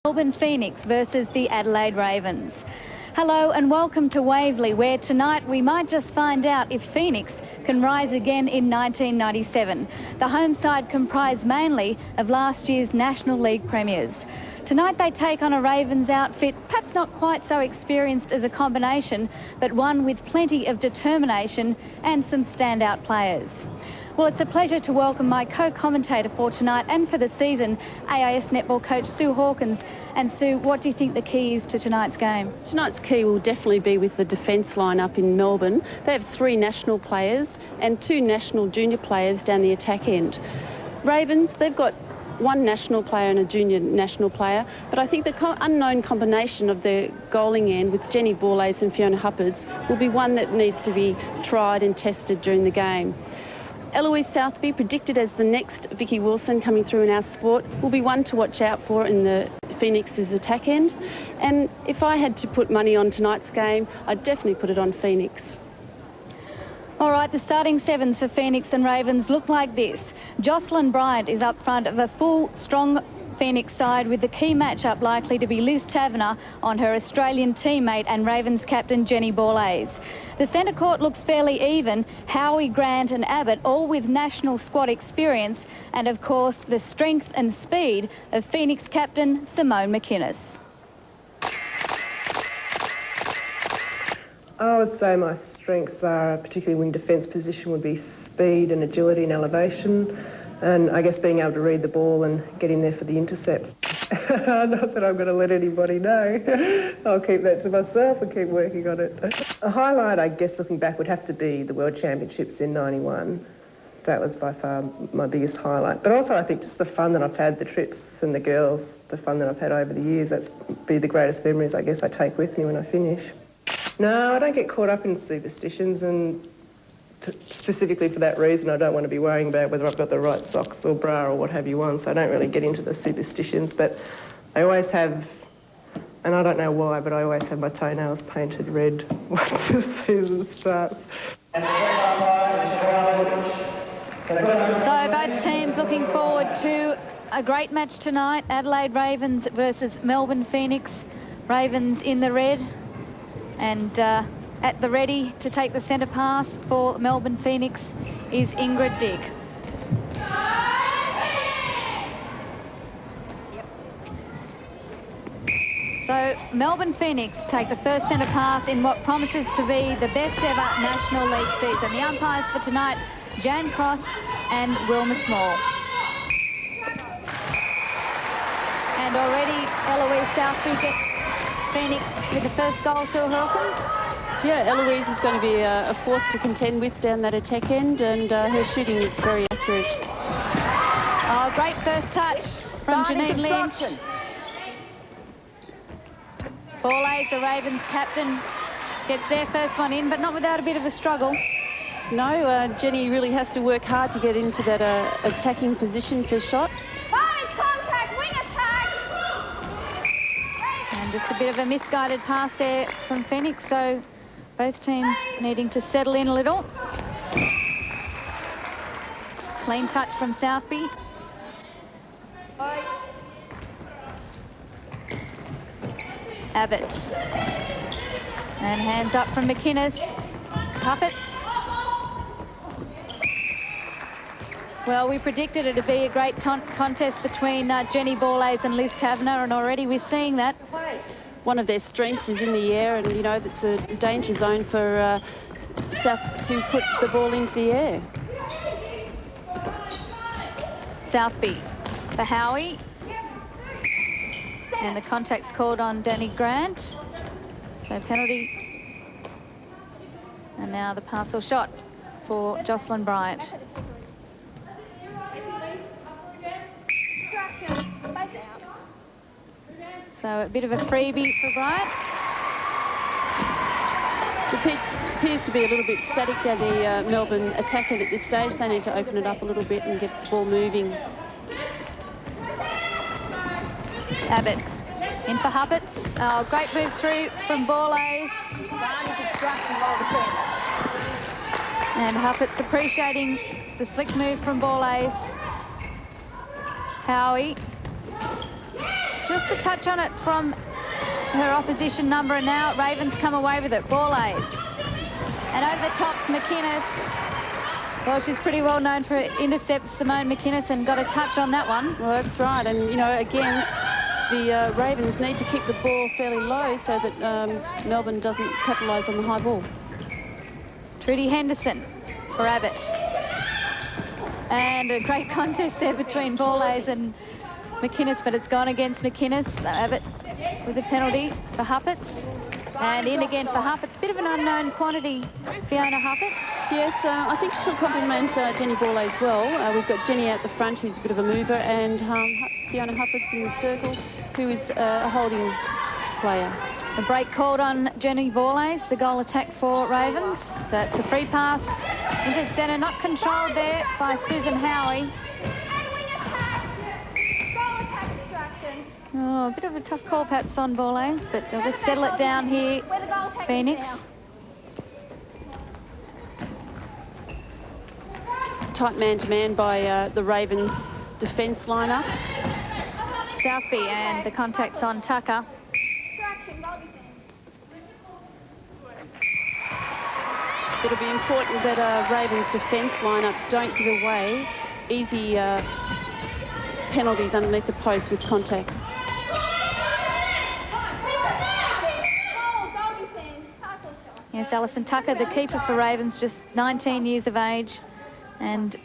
Melbourne Phoenix versus the Adelaide Ravens. Hello and welcome to Waverley, where tonight we might just find out if Phoenix can rise again in 1997. The home side comprised mainly of last year's National League premiers. Tonight they take on a Ravens outfit, perhaps not quite so experienced as a combination, but one with plenty of determination and some standout players. Well, it's a pleasure to welcome my co-commentator for tonight and for the season, AIS netball coach Sue Hawkins. And Sue, what do you think the key is to tonight's game? Tonight's key will definitely be with the defence line up in Melbourne. They have 3 national players and 2 national junior players down the attack end. Ravens, they've got 1 national player and a junior national player, but I think the unknown combination of the goaling end with Jenny Borlase and Fiona Huppards will be one that needs to be tried and tested during the game. Eloise Southby, predicted as the next Vicky Wilson coming through in our sport, will be one to watch out for in the Phoenix's attack end. And if I had to put money on tonight's game, I'd definitely put it on Phoenix. All right, the starting sevens for Phoenix and Ravens look like this. Jocelyn Bryant is up front of a full, strong Phoenix side, with the key matchup likely to be Liz Taverner on her Australian teammate and Ravens captain Jenny Borlase. The centre court looks fairly even. Howie, Grant and Abbott, all with national squad experience, and of course the strength and speed of Phoenix captain Simone McInnes. I would say my strengths are, particularly wing defence position, would be speed and agility and elevation. And I guess being able to read the ball and get in there for the intercept. Not that I'm going to let anybody know. I'll keep that to myself and keep working on it. A highlight, I guess, looking back, would have to be the World Championships in '91. That was by far my biggest highlight. But also, I think just the fun that I've had, the trips and the girls, the fun that I've had over the years, that's be the greatest memories, I guess, I take with me when I finish. No, I don't get caught up in superstitions, and specifically for that reason, I don't want to be worrying about whether I've got the right socks or bra or what have you on, so I don't really get into the superstitions. But I always have, and I don't know why, but I always have my toenails painted red once the season starts. So both teams looking forward to a great match tonight. Adelaide Ravens versus Melbourne Phoenix. Ravens in the red, and at the ready to take the centre pass for Melbourne Phoenix is Ingrid Digg. So Melbourne Phoenix take the first centre pass in what promises to be the best ever National League season. The umpires for tonight, Jan Cross and Wilma Small. And already Eloise Southby gets Phoenix with the first goal, Sue Hawkins. Yeah, Eloise is going to be a force to contend with down that attack end, and her shooting is very accurate. Oh, great first touch from Janine Lynch. Borlase, the Ravens captain, gets their first one in, but not without a bit of a struggle. No, Jenny really has to work hard to get into that attacking position for shot. Contact, wing attack! And just a bit of a misguided pass there from Phoenix, so both teams needing to settle in a little. Clean touch from Southby. Abbott. And hands up from McInnes. Puppets. Well, we predicted it to be a great contest between Jenny Borlase and Liz Taverner, and already we're seeing that. One of their strengths is in the air, and, you know, that's a danger zone for South to put the ball into the air. Southby for Howie. And the contact's called on Danny Grant. So penalty. And now the pass or shot for Jocelyn Bryant. So a bit of a freebie for Bryant. It appears to be a little bit static down the Melbourne attack end at this stage. They need to open it up a little bit and get the ball moving. Abbott in for Huppards. Oh, great move through from Borlase. And Huppards appreciating the slick move from Borlase. Howie. just a touch on it from her opposition number, and now Ravens come away with it. Ball aids. And over the top's McInnes. Well, she's pretty well known for intercepts, Simone McInnes, and got a touch on that one. Well, that's right. And, you know, again, the Ravens need to keep the ball fairly low so that Melbourne doesn't capitalise on the high ball. Trudy Henderson for Abbott. And a great contest there between Borlase and McInnes, but it's gone against McInnes. Abbott with a penalty for Huppets. And in again for Huppets. Bit of an unknown quantity, Fiona Huppets. Yes, I think she'll complement Jenny Borlase well. We've got Jenny out the front, who's a bit of a mover, and Fiona Huppets in the circle, who is a holding player. A break called on Jenny Borlase, the goal attack for Ravens. So it's a free pass into centre, not controlled there by Susan Howie. Oh, a bit of a tough call perhaps on Borlase, but they'll just settle it down here, Phoenix. Tight man-to-man by the Ravens defence lineup. Southby, and the contact's on Tucker. It'll be important that Ravens defence lineup don't give away easy penalties underneath the post with contacts. Yes, Alison Tucker, the keeper for Ravens, just 19 years of age, and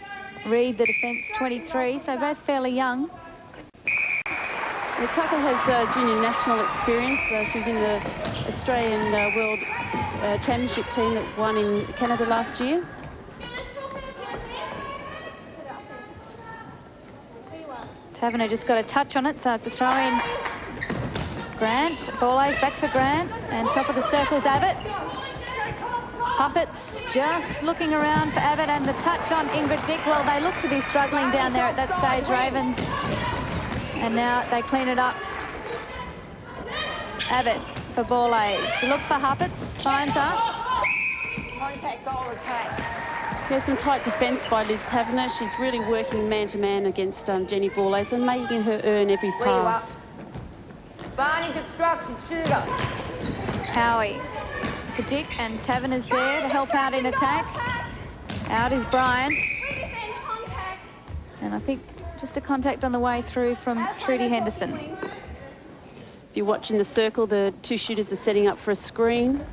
Reid, the defence, 23, so both fairly young. Well, Tucker has junior national experience. She was in the Australian World Championship team that won in Canada last year. Taverner just got a touch on it, so it's a throw-in. Grant, Borlase back for Grant, and top of the circle's Abbott. Puppets just looking around for Abbott, and the touch on Ingrid Dick. Well, they look to be struggling down there at that stage, Ravens. And now they clean it up. Abbott for Borlase. She looked for Huppets, finds her. Contact, goal attack. There's some tight defence by Liz Taverner. She's really working man-to-man against Jenny Borlase and making her earn every pass. Barney's obstruction, shooter. Howie for Dick, and Taverner's there to help out in attack. Out is Bryant. And I think just a contact on the way through from Trudy Henderson. If you're watching the circle, the two shooters are setting up for a screen.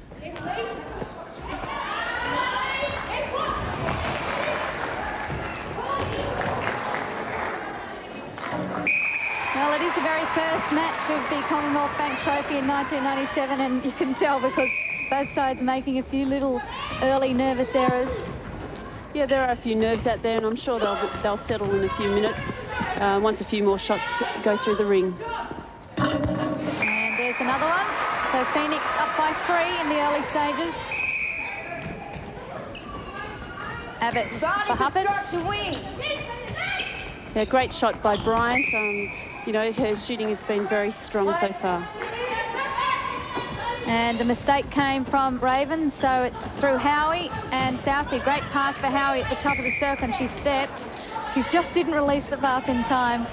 Well, it is the very first match of the Commonwealth Bank Trophy in 1997, and you can tell because both sides making a few little early nervous errors. Yeah, there are a few nerves out there, and I'm sure they'll settle in a few minutes once a few more shots go through the ring. And there's another one. So Phoenix up by 3 in the early stages. Abbott for Huppets. Yeah, great shot by Bryant. You know, her shooting has been very strong so far. And the mistake came from Ravens, so it's through Howie and Southby. Great pass for Howie at the top of the circle, and she stepped. She just didn't release the pass in time.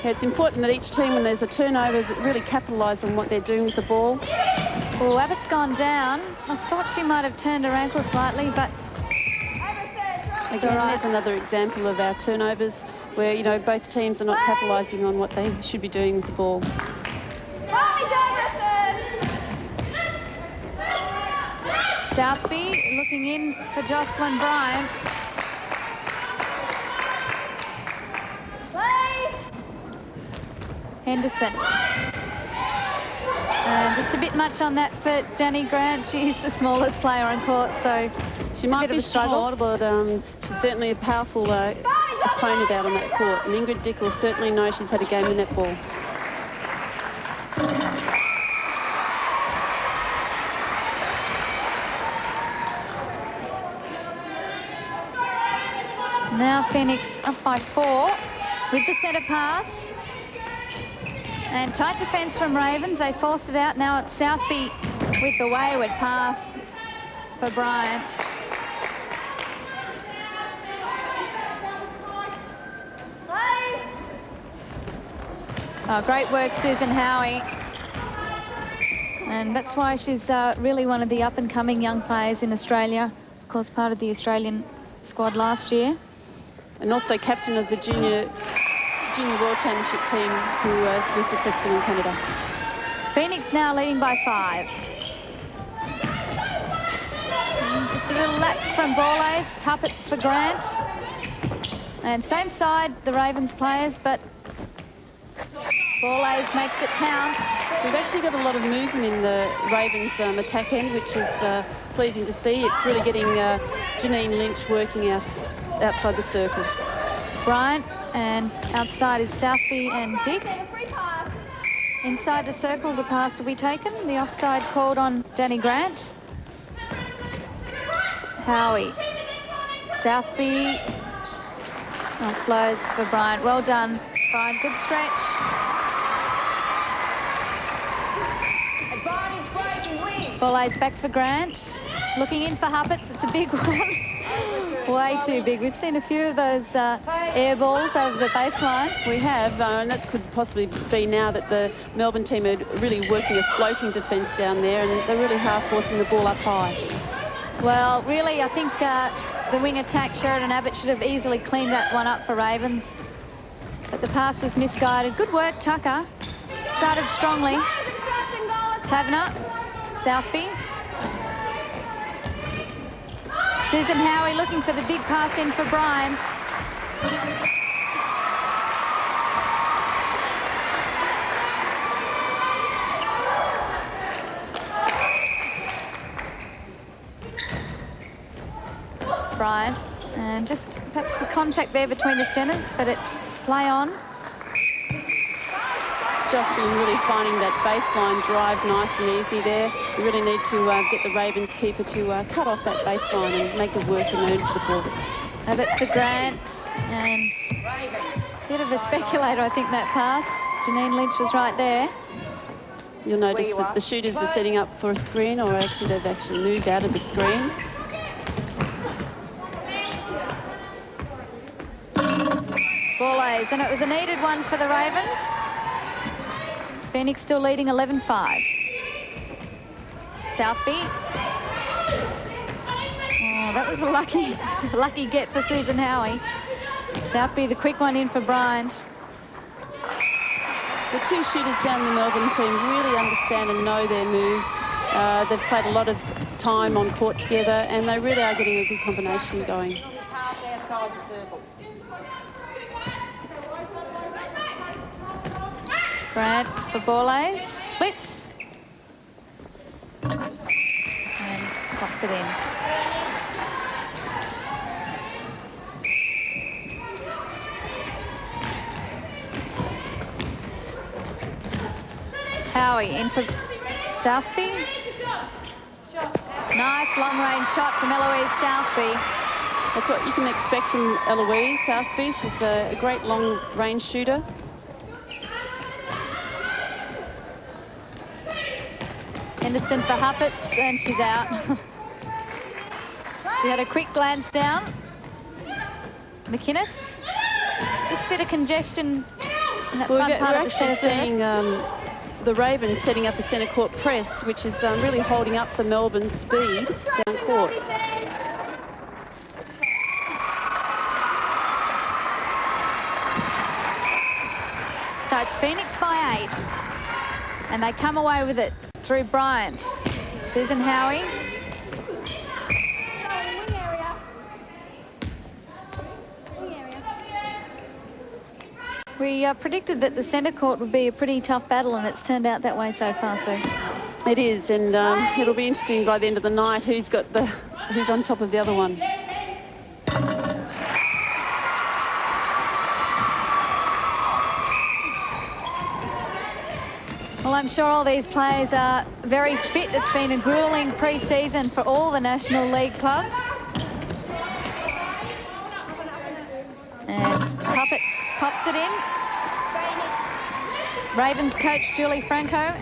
Yeah, it's important that each team, when there's a turnover, that really capitalise on what they're doing with the ball. Well, Abbott's gone down. I thought she might have turned her ankle slightly, but again, there's another example of our turnovers where, you know, both teams are not capitalising on what they should be doing with the ball. Southby looking in for Jocelyn Bryant. Henderson. And just a bit much on that for Danny Grant. She's the smallest player on court, so she might be small, but she's certainly a powerful opponent out on that court. And Ingrid Dick will certainly know she's had a game in netball. Now Phoenix up by 4 with the centre pass. And tight defence from Ravens. They forced it out. Now it's Southby with the wayward pass for Bryant. Oh, great work, Susan Howie. And that's why she's really one of the up-and-coming young players in Australia. Of course, part of the Australian squad last year. And also captain of the Junior World Championship team who was successful in Canada. Phoenix now leading by 5. And just a little lapse from Borlase. It's Huppets for Grant. And same side, the Ravens players, but Borlase makes it count. We've actually got a lot of movement in the Ravens attack end, which is pleasing to see. It's really getting Janine Lynch working outside the circle. Bryant, and outside is Southby and Dick. Inside the circle, the pass will be taken. The offside called on Danny Grant. Howie. Southby. Offloads for Bryant. Well done, Bryant. Good stretch. Borlase back for Grant. Looking in for Huppets. It's a big one. Way too big. We've seen a few of those air balls over the baseline. We have, and that could possibly be now that the Melbourne team are really working a floating defence down there, and they're really half forcing the ball up high. Well, really, I think the wing attack, Sheridan Abbott, should have easily cleaned that one up for Ravens. But the pass was misguided. Good work, Tucker. Started strongly. Taverner, Southby. Susan Howie looking for the big pass in for Bryant. Bryant, and just perhaps the contact there between the centres, but it's play on. Jocelyn really finding that baseline drive nice and easy there. We really need to get the Ravens keeper to cut off that baseline and make it work and earn for the ball. Abbott for Grant, and a bit of a speculator, I think, that pass. Janine Lynch was right there. You'll notice that the shooters are setting up for a screen, or actually they've actually moved out of the screen. Borlase, and it was a needed one for the Ravens. Phoenix still leading 11-5. Southby. Oh, that was a lucky get for Susan Howie. Southby, the quick one in for Bryant. The two shooters down the Melbourne team really understand and know their moves. They've played a lot of time on court together, and they really are getting a good combination going. Grant for Borlase, splits. And pops it in. Howie in for Southby. Nice long-range shot from Eloise Southby. That's what you can expect from Eloise Southby. She's a great long-range shooter. Henderson for Huppets, and she's out. She had a quick glance down. McInnes. Just a bit of congestion in that front part of the centre. We're actually seeing the Ravens setting up a centre court press, which is really holding up the Melbourne speed down court. So it's Phoenix by 8. And they come away with it through Bryant. Susan Howie. We predicted that the centre court would be a pretty tough battle, and it's turned out that way so far, Sue. It is, and it'll be interesting by the end of the night who's on top of the other one. Well, I'm sure all these players are very fit. It's been a gruelling pre-season for all the National League clubs. And Huppets pops it in. Ravens coach Julie Franco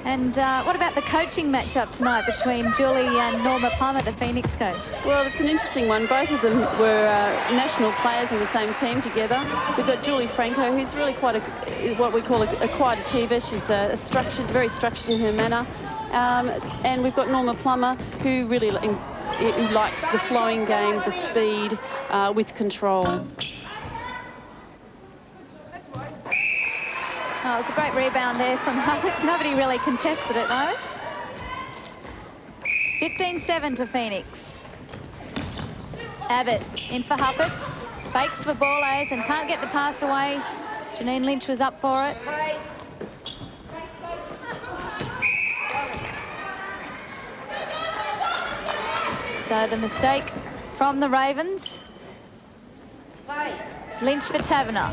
And what about the coaching matchup tonight between Julie and Norma Plummer, the Phoenix coach? Well, it's an interesting one. Both of them were national players on the same team together. We've got Julie Franco, who's really quite what we call a quiet achiever. She's very structured in her manner. And we've got Norma Plummer, who really who likes the flowing game, the speed, with control. Oh, it was a great rebound there from Huppets. Nobody really contested it, though. 15-7 to Phoenix. Abbott in for Huppets. Fakes for Borlase and can't get the pass away. Janine Lynch was up for it. So the mistake from the Ravens. It's Lynch for Taverner.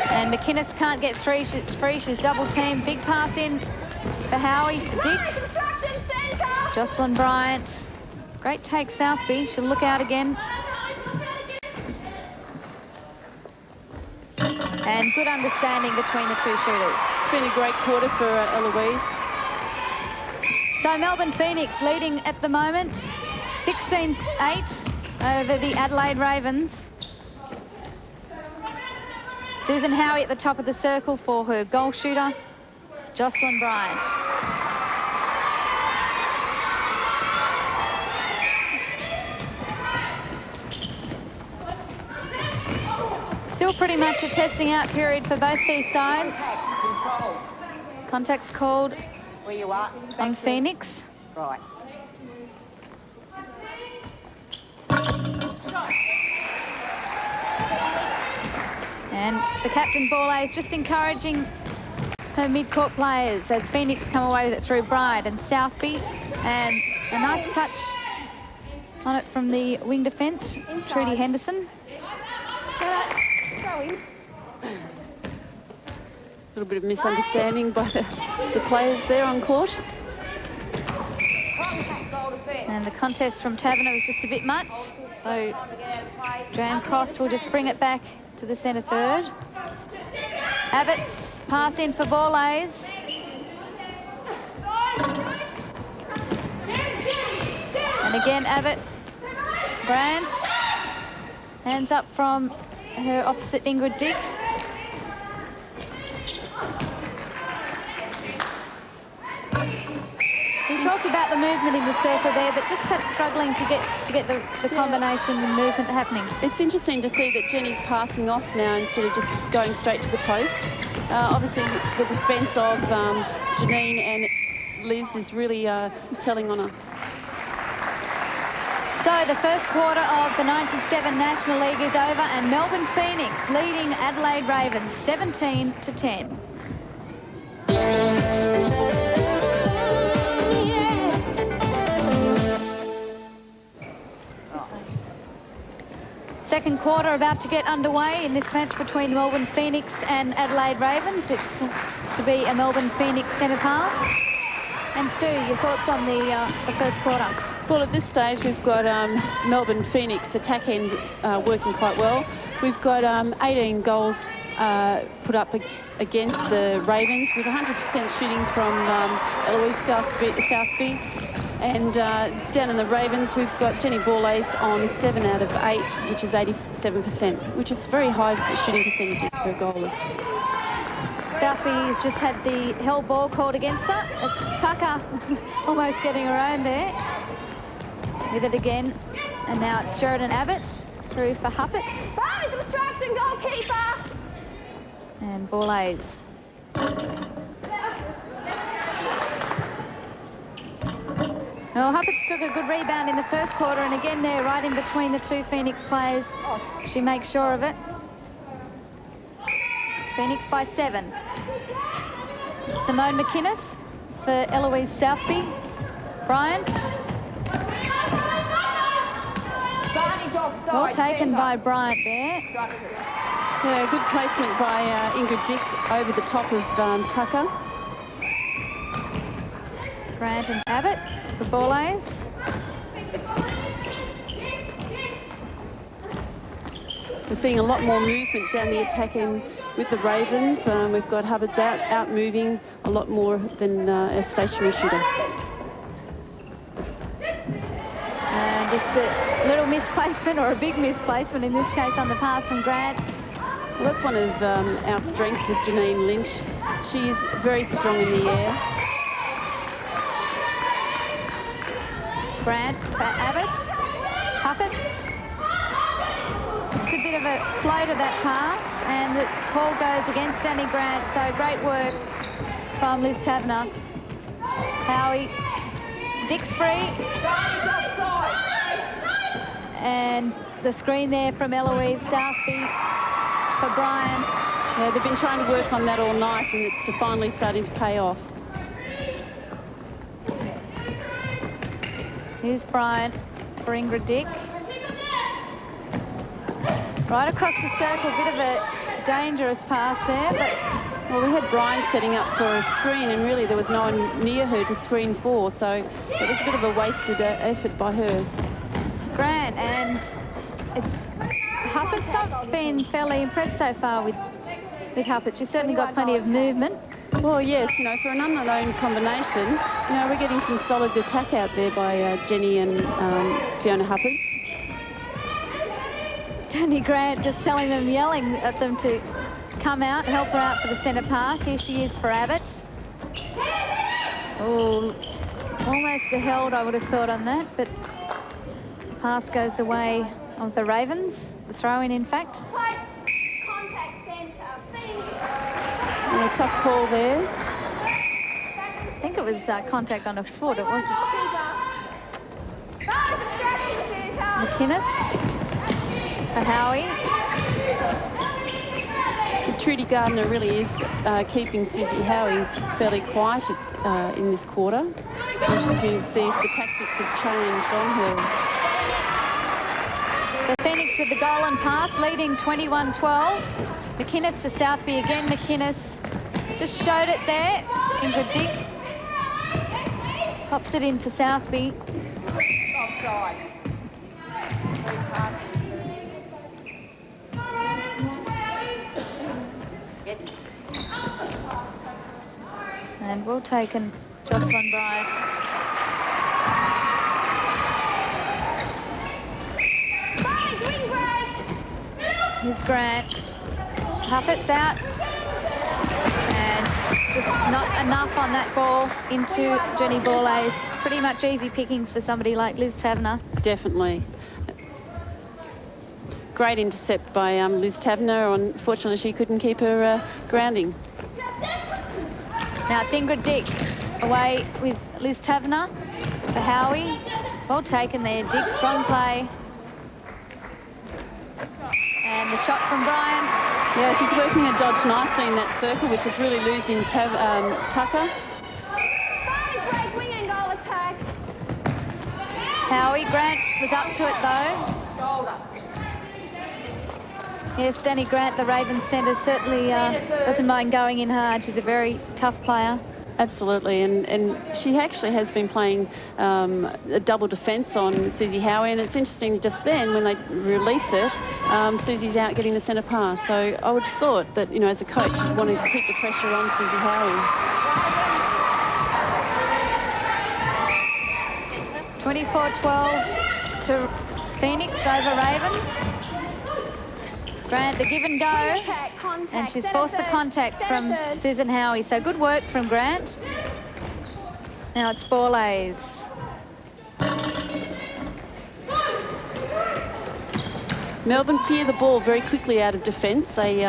And McInnes can't get free. She's double teamed. Big pass in for Howie, for Dick. Jocelyn Bryant. Great take, Southby. She'll look out again. And good understanding between the two shooters. It's been a great quarter for Eloise. So Melbourne Phoenix leading at the moment, 16-8 over the Adelaide Ravens. Susan Howie at the top of the circle for her goal shooter, Jocelyn Bryant. Still pretty much a testing out period for both these sides. Contact's called Where you are? on Phoenix. Right. And the captain, Borlase, just encouraging her mid-court players as Phoenix come away with it through Bryant and Southby. And a nice touch on it from the wing defence, Trudy Henderson. A little bit of misunderstanding by the players there on court. And the contest from Taverner was just a bit much. So Joanne Cross will just bring it back to the centre third. Abbott's pass in for Borlase. And again, Abbott. Brandt. Hands up from her opposite, Ingrid Dick. We talked about the movement in the circle there, but just perhaps struggling to get the combination and movement happening. It's interesting to see that Jenny's passing off now instead of just going straight to the post. Obviously, the defence of Janine and Liz is really telling on her. So the first quarter of the 97 National League is over and Melbourne Phoenix leading Adelaide Ravens 17-10. Second quarter about to get underway in this match between Melbourne Phoenix and Adelaide Ravens. It's to be a Melbourne Phoenix centre pass. And Sue, your thoughts on the first quarter? Well, at this stage, we've got Melbourne Phoenix attack end working quite well. We've got 18 goals put up against the Ravens with 100% shooting from Eloise Southby. And down in the Ravens, we've got Jenny Borlase on 7 out of 8, which is 87%, which is very high shooting percentages for goalers. Southby's just had the hell ball called against her. It's Tucker almost getting around there. With it again. And now it's Sheridan Abbott through for Huppets. Ball to obstruction, goalkeeper! And Borlase. Well, Huppets took a good rebound in the first quarter, and again there, right in between the two Phoenix players. She makes sure of it. Phoenix by 7. Simone McInnes for Eloise Southby. Bryant. Well taken by Bryant there. Yeah, good placement by Ingrid Dick over the top of Tucker. Bryant and Abbott for Borlase. We're seeing a lot more movement down the attack end with the Ravens. We've got Hubbard's out moving a lot more than a stationary shooter. And just a little misplacement, or a big misplacement in this case, on the pass from Grant. Well, that's one of our strengths with Janine Lynch. She is very strong in the air. Grant for Abbott. Puppets. Just a bit of a float of that pass, and the call goes against Danny Grant. So great work from Liz Taverner. Howie. Dick's free. And the screen there from Eloise Southby for Bryant. Yeah, they've been trying to work on that all night, and it's finally starting to pay off. Here's Bryant for Ingrid Dick. Right across the circle, a bit of a dangerous pass there, but... Well, we had Bryant setting up for a screen, and really there was no one near her to screen for, so it was a bit of a wasted effort by her. Grant, and it's... Huppert's not been fairly impressed so far with Huppert. She's certainly got plenty of movement. Well, yes, you know, for an unknown combination, you know, we're getting some solid attack out there by Jenny and Fiona Hupperts. Danny Grant just telling them, yelling at them to come out, help her out for the centre pass. Here she is for Abbott. Oh, almost a held, I would have thought, on that, but pass goes away of the Ravens. The throw-in, in fact. Contact centre. A tough call there. I think it was contact on a foot. It wasn't. McInnes for Howie. So Trudy Gardner really is keeping Susie Howie fairly quiet in this quarter. Interesting to see if the tactics have changed on her. So Phoenix with the goal and pass, leading 21-12. McInnes to Southby again. McInnes just showed it there. Ingrid Dick pops it in for Southby. Offside. And well taken, Jocelyn Bryant. Here's Grant. Huppert's out. And just not enough on that ball into Jenny Borlase. Pretty much easy pickings for somebody like Liz Taverner. Definitely. Great intercept by Liz Taverner. Unfortunately, she couldn't keep her grounding. Now it's Ingrid Dick away with Liz Taverner for Howie. Well taken there, Dick, strong play. And the shot from Bryant. Yeah, she's working a dodge nicely in that circle, which is really losing Tucker. Wing and goal attack. Howie, Grant was up to it though. Yes, Danny Grant, the Ravens centre, certainly doesn't mind going in hard. She's a very tough player. Absolutely, and she actually has been playing a double defence on Susie Howie, and it's interesting just then when they release it, Susie's out getting the centre pass. So I would have thought that, you know, as a coach, you'd want to keep the pressure on Susie Howie. 24-12 to Phoenix over Ravens. Grant, the give and go, and she's forced the contact from Susan Howie. So good work from Grant. Now it's Borlase. Melbourne clear the ball very quickly out of defence. They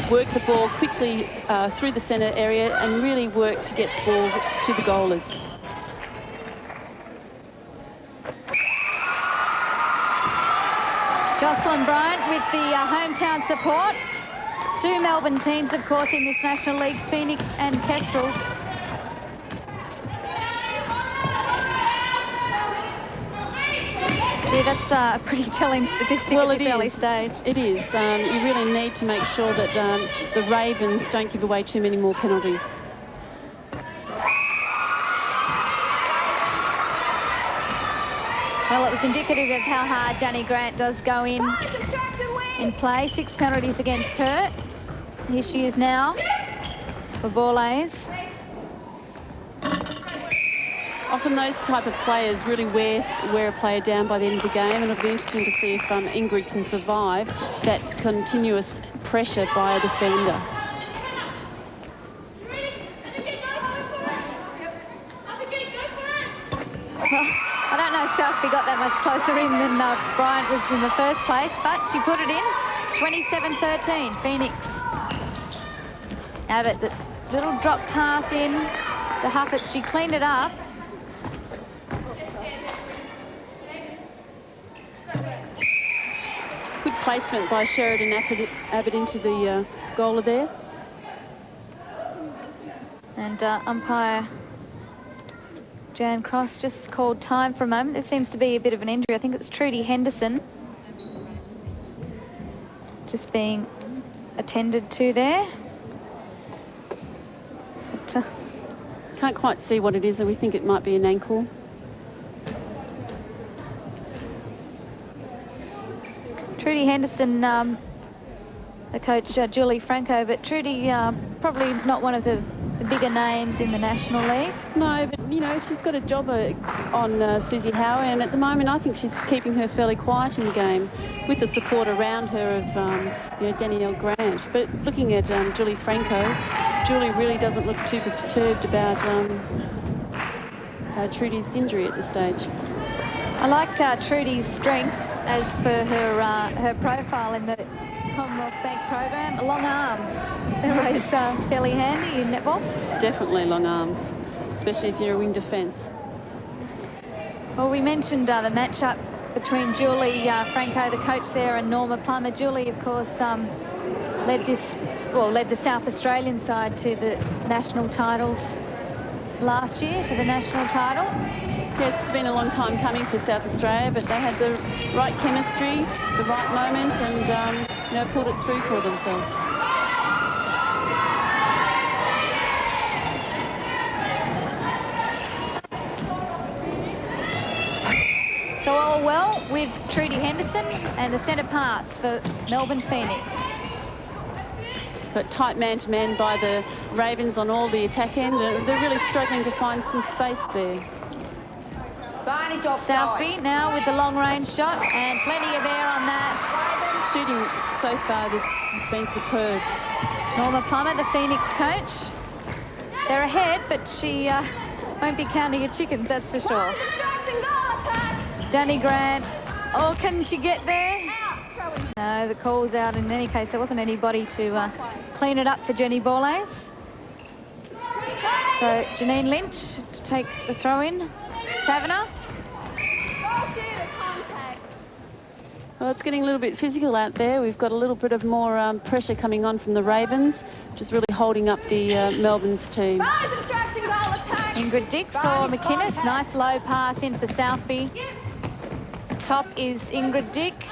work the ball quickly through the centre area and really work to get the ball to the goalers. Jocelyn Bryant with the hometown support. Two Melbourne teams, of course, in this National League, Phoenix and Kestrels. Gee, that's a pretty telling statistic at this early stage. It is. You really need to make sure that the Ravens don't give away too many more penalties. Well, it was indicative of how hard Danny Grant does go in play. 6 penalties against her. Here she is now for Borlase. Often those type of players really wear a player down by the end of the game, and it'll be interesting to see if Ingrid can survive that continuous pressure by a defender. I don't know if Southby got that much closer in than Bryant was in the first place, but she put it in. 27-13, Phoenix. Abbott, the little drop pass in to Huffitz. She cleaned it up. Good placement by Sheridan Abbott into the goaler there. And umpire Jan Cross just called time for a moment. There seems to be a bit of an injury. I think it's Trudy Henderson just being attended to there. But, can't quite see what it is, and we think it might be an ankle. Trudy Henderson, the coach Julie Franco, but Trudy probably not one of the bigger names in the National League. No, but, you know, she's got a job on Susie Howe, and at the moment I think she's keeping her fairly quiet in the game with the support around her of, you know, Danielle Grant. But looking at Julie Franco, Julie really doesn't look too perturbed about Trudy's injury at this stage. I like Trudy's strength as per her profile in the Commonwealth Bank program. Long arms. They're always fairly handy in netball. Definitely long arms, especially if you're a wing defence. Well, we mentioned the matchup between Julie Franco, the coach there, and Norma Plummer. Julie, of course, led the South Australian side to the national titles last year, to the national title. Yes, it's been a long time coming for South Australia, but they had the right chemistry, the right moment, and you know, pulled it through for themselves. So all well with Trudy Henderson and the centre pass for Melbourne Phoenix. But tight man-to-man by the Ravens on all the attack end, and they're really struggling to find some space there. Southby now with the long-range shot, and plenty of air on that. Shooting so far this has been superb. Norma Plummer, the Phoenix coach. They're ahead, but she won't be counting her chickens, that's for sure. Danny Grant. Oh, can she get there? No, the call's out in any case. There wasn't anybody to clean it up for Jenny Borlase. So Janine Lynch to take the throw in. Taverner. Well, it's getting a little bit physical out there. We've got a little bit of more pressure coming on from the Ravens, which is really holding up the Melbourne's team. Ingrid Dick for McInnes. Nice low pass in for Southby. Top is Ingrid Dick.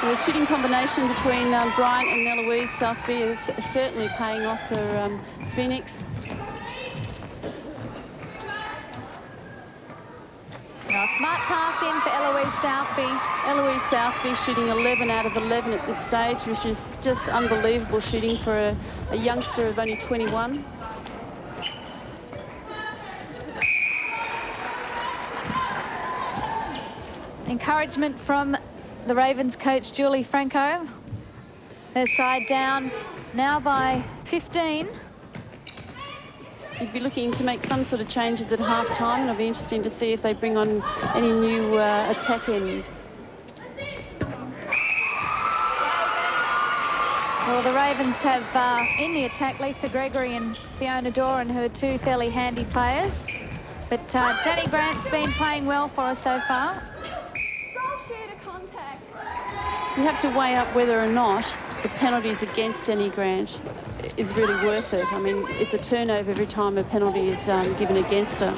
The shooting combination between Bryant and Eloise Southby is certainly paying off for Phoenix. Now, smart pass in for Eloise Southby. Eloise Southby shooting 11 out of 11 at this stage, which is just unbelievable shooting for a youngster of only 21. Encouragement from the Ravens coach, Julie Franco. Their side down now by 15. You'd be looking to make some sort of changes at half-time, and it'll be interesting to see if they bring on any new attack end. Well, the Ravens have in the attack Lisa Gregory and Fiona Doran, her two fairly handy players. But Danny Grant's been playing well for us so far. You have to weigh up whether or not the penalties against Danny Grant is really worth it. I mean, it's a turnover every time a penalty is given against her.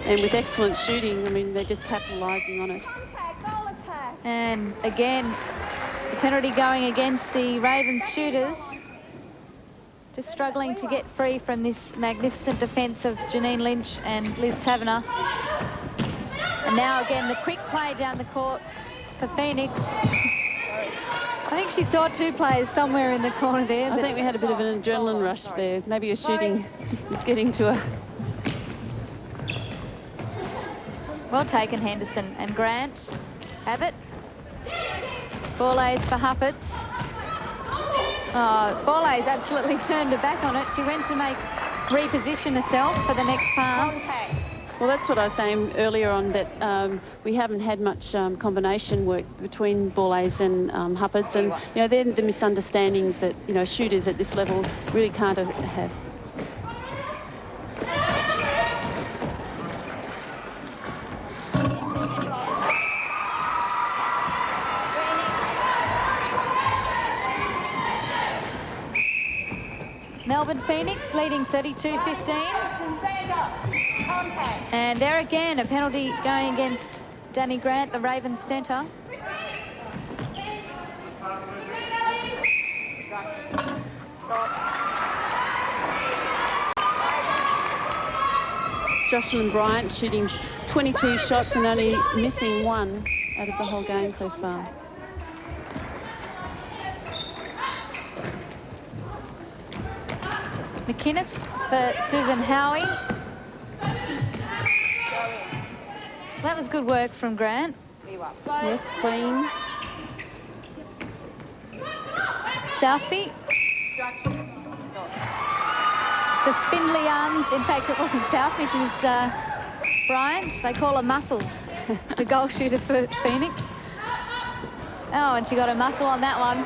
And with excellent shooting, I mean, they're just capitalising on it. And again, the penalty going against the Ravens shooters. Just struggling to get free from this magnificent defence of Janine Lynch and Liz Taverner. And now again, the quick play down the court for Phoenix. I think she saw two players somewhere in the corner there. I think we had a bit of an adrenaline rush there. Maybe your shooting is getting to her. Well taken, Henderson and Grant. Have it. Ball A's for Huppets. Oh, Ball A's absolutely turned her back on it. She went to reposition herself for the next pass. Well, that's what I was saying earlier on, that we haven't had much combination work between Ball A's and Huppets, and you know, they're the misunderstandings that, you know, shooters at this level really can't have. Melbourne Phoenix leading 32-15. And there again, a penalty going against Danny Grant, the Ravens centre. Jocelyn Bryant shooting 22 shots and only missing one out of the whole game so far. McInnes for Susan Howie. That was good work from Grant. Yes, clean. Southby. The spindly arms. In fact, it wasn't Southby, she's Bryant. They call her Muscles, the goal shooter for Phoenix. Oh, and she got a muscle on that one.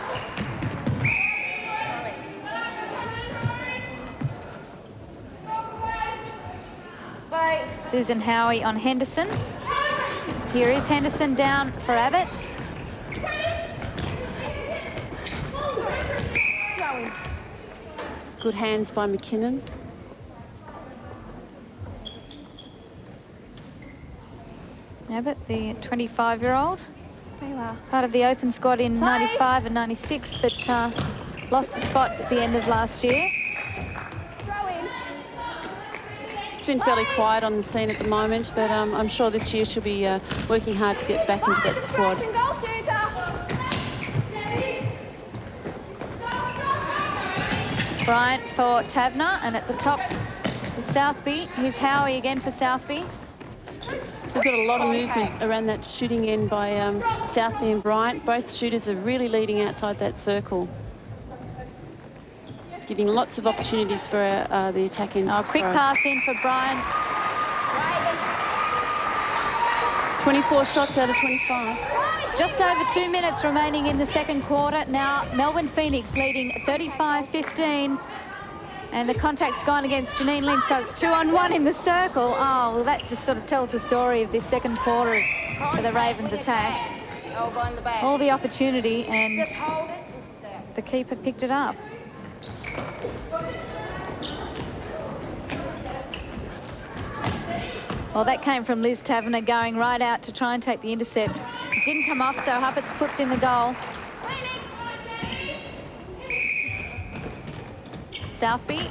Susan Howie on Henderson. Here is Henderson down for Abbott. Good hands by McKinnon. Abbott, the 25-year-old. Part of the open squad in 95 and 96, but lost the spot at the end of last year. She's been fairly quiet on the scene at the moment, but I'm sure this year she'll be working hard to get back into that squad. Bryant for Tavner, and at the top is Southby. Here's Howie again for Southby. We've got a lot of movement around that shooting end by Southby and Bryant. Both shooters are really leading outside that circle, giving lots of opportunities for the attack end. Oh, quick pass in for Bryant. 24 shots out of 25. Just over 2 minutes remaining in the second quarter. Now Melbourne Phoenix leading 35-15. And the contact's gone against Janine Lynch, so it's 2-on-1 in the circle. Oh, well, that just sort of tells the story of this second quarter for the Ravens attack. All the opportunity, and the keeper picked it up. Well, that came from Liz Taverner going right out to try and take the intercept. It didn't come off, so Huppets puts in the goal. Southby,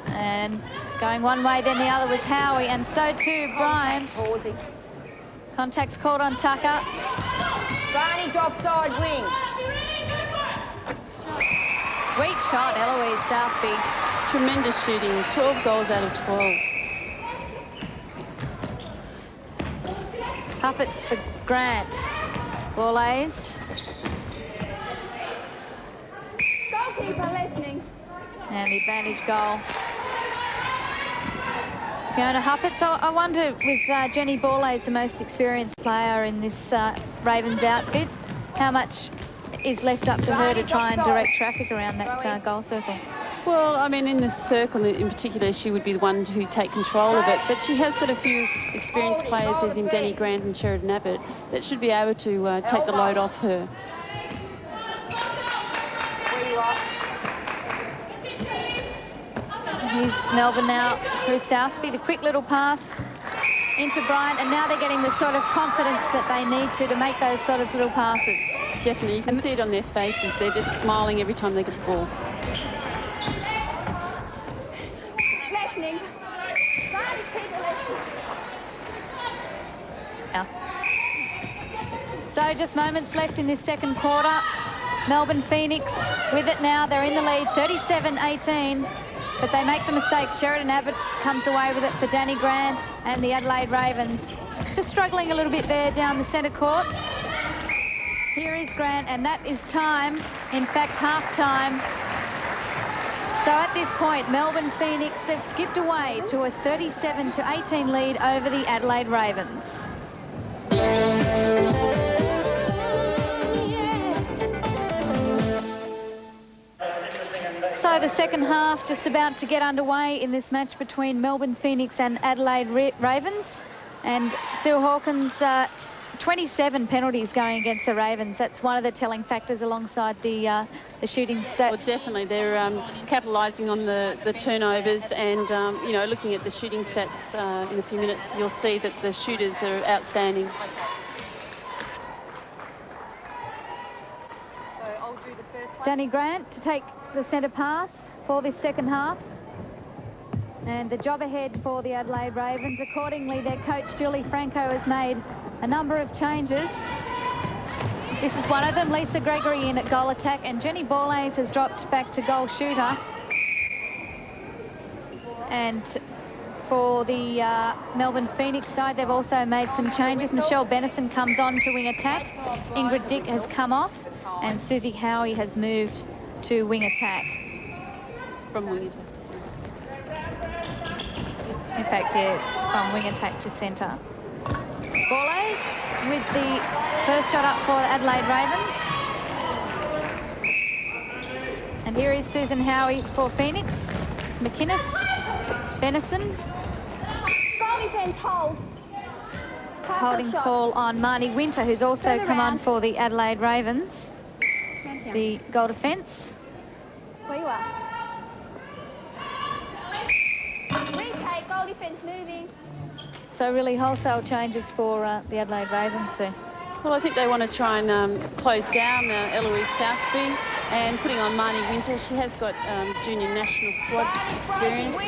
and going one way, then the other was Howie, and so too Bryant. Contact's called on Tucker. Advantage offside wing. Sweet shot, Eloise Southby. Tremendous shooting, 12 goals out of 12. Huppets for Grant. Ball A's. Goalkeeper listening. And the advantage goal. Fiona Huppets. I wonder, with Jenny Borlase the most experienced player in this Ravens outfit, how much is left up to her to try and direct traffic around that goal circle? Well, I mean, in the circle in particular, she would be the one to take control of it, but she has got a few experienced players, as in Danny Grant and Sheridan Abbott, that should be able to take the load off her. Here's Melbourne now through Southby. The quick little pass into Bryant, and now they're getting the sort of confidence that they need to make those sort of little passes. Definitely, you can see it on their faces. They're just smiling every time they get the ball. Listening. So just moments left in this second quarter. Melbourne Phoenix with it now. They're in the lead, 37-18. But they make the mistake. Sheridan Abbott comes away with it for Danny Grant and the Adelaide Ravens. Just struggling a little bit there down the centre court. Here is Grant, and that is time. In fact, half-time. So at this point, Melbourne Phoenix have skipped away to a 37-18 lead over the Adelaide Ravens. So the second half just about to get underway in this match between Melbourne Phoenix and Adelaide Ravens. And Sue Hawkins, 27 penalties going against the Ravens. That's one of the telling factors alongside the shooting stats. Well, definitely. They're capitalising on the turnovers and, you know, looking at the shooting stats in a few minutes, you'll see that the shooters are outstanding. Danny Grant to take the centre pass for this second half. And the job ahead for the Adelaide Ravens. Accordingly, their coach, Julie Franco, has made a number of changes. This is one of them. Lisa Gregory in at goal attack, and Jenny Borlase has dropped back to goal shooter. And for the Melbourne Phoenix side, they've also made some changes. Michelle Bennison comes on to wing attack. Ingrid Dick has come off, and Susie Howie has moved to wing attack. From wing attack. In fact, yes, from wing attack to centre. Borlase with the first shot up for the Adelaide Ravens. And here is Susan Howie for Phoenix. It's McInnes, Bennison. Goal defence, hold. Pass or Holding shot. call on Marnie Winter, who's also Turn come on around. for the Adelaide Ravens. The goal defence. Where you are. Retake, goal defence moving. So really wholesale changes for the Adelaide Ravens, Sue. Well, I think they want to try and close down Eloise Southby and putting on Marnie Winter. She has got junior national squad experience,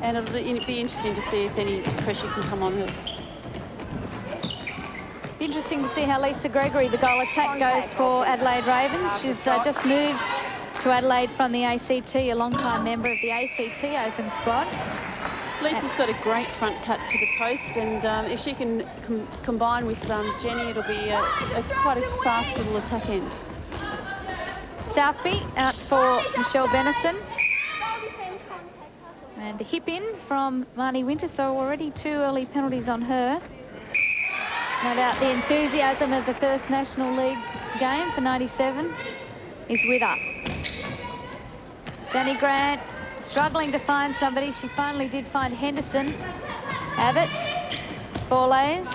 and it'll be interesting to see if any pressure can come on her. Be interesting to see how Lisa Gregory, the goal attack, goes for Adelaide Ravens. She's just moved to Adelaide from the ACT, a long-time member of the ACT Open squad. Lisa's got a great front cut to the post, and if she can combine with Jenny, it'll be quite a fast little attack end. Southby out for Michelle Bennison. Goal defence, contact, pass or And the hip in from Marnie Winter, so already 2 early penalties on her. No doubt the enthusiasm of the first National League game for 97 is with her. Danny Grant struggling to find somebody. She finally did find Henderson. Abbott, Borlase.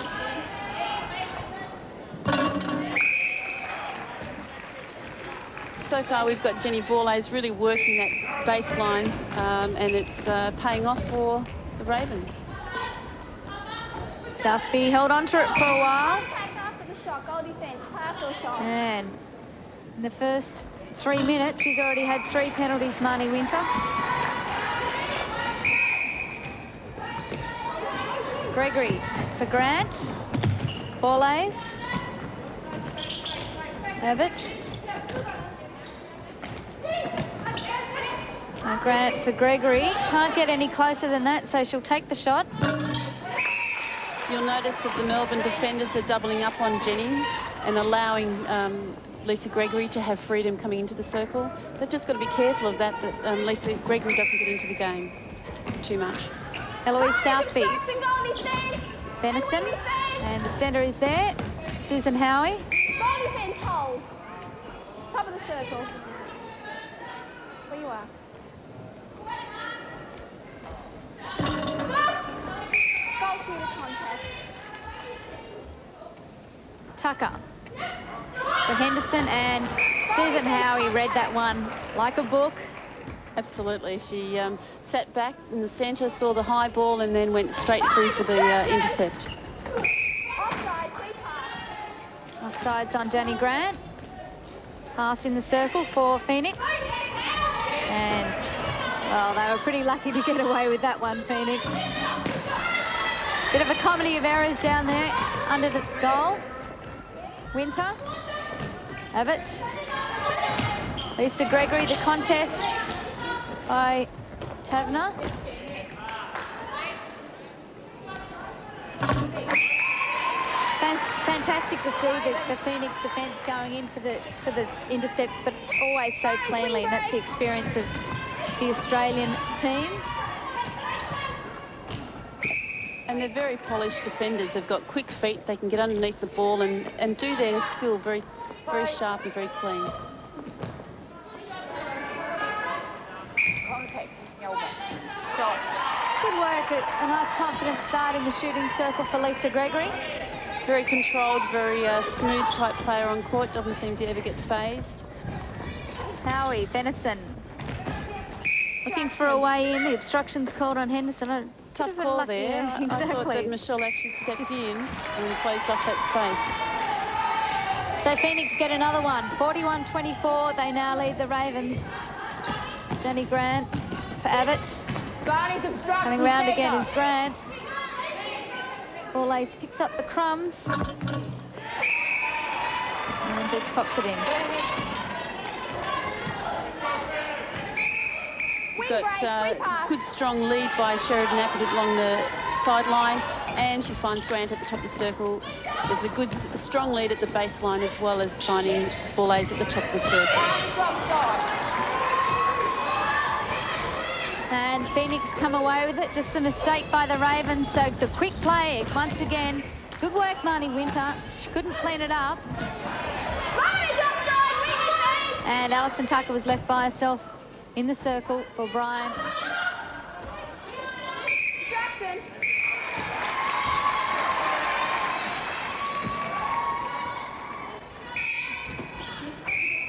So far, we've got Jenny Borlase really working that baseline, and it's paying off for the Ravens. Southby held on to it for a while. Contact after the shot, goal defence, pass or shot. And in the first 3 minutes, she's already had 3 penalties, Marnie Winter. Gregory for Grant. Borlase. Abbott. Now Grant for Gregory. Can't get any closer than that, so she'll take the shot. You'll notice that the Melbourne defenders are doubling up on Jenny and allowing Lisa Gregory to have freedom coming into the circle. They've just got to be careful of that Lisa Gregory doesn't get into the game too much. Eloise Southby. Obstruction, goal defence. Bennison. Defence. And the centre is there. Susan Howie. Goal defence, hold. Top of the circle. Where you are. Goal shooter contact. Tucker for Henderson, and Susan Howie read that one like a book. Absolutely. She sat back in the centre, saw the high ball, and then went straight through for the intercept. Offside, free pass. Offsides on Danny Grant. Pass in the circle for Phoenix. And, well, they were pretty lucky to get away with that one, Phoenix. Bit of a comedy of errors down there under the goal. Winter. Abbott. Lisa Gregory, the contest by Taverner. It's fantastic to see the Phoenix defence going in for the intercepts, but always so cleanly, and that's the experience of the Australian team. And they're very polished defenders. They've got quick feet. They can get underneath the ball and do their skill very, very sharp and very clean. Contact, Melbourne. So, Good work, a nice confident start in the shooting circle for Lisa Gregory. Very controlled, very smooth type player on court. Doesn't seem to ever get phased. Howie, Benison. Looking for a way in. The obstruction's called on Henderson. Tough call there. Yeah, exactly. I thought that Michelle actually stepped in and closed off that space. So Phoenix get another one. 41-24. They now lead the Ravens. Danny Grant for Abbott. Coming round again is Grant. Borlase picks up the crumbs. And just pops it in. We've got good strong lead by Sheridan Abbott along the sideline, and she finds Grant at the top of the circle. There's a good strong lead at the baseline as well as finding Borlase at the top of the circle. And Phoenix come away with it. Just a mistake by the Ravens. So the quick play once again. Good work, Marnie Winter. She couldn't clean it up. And Alison Tucker was left by herself in the circle for Bryant. Distraction.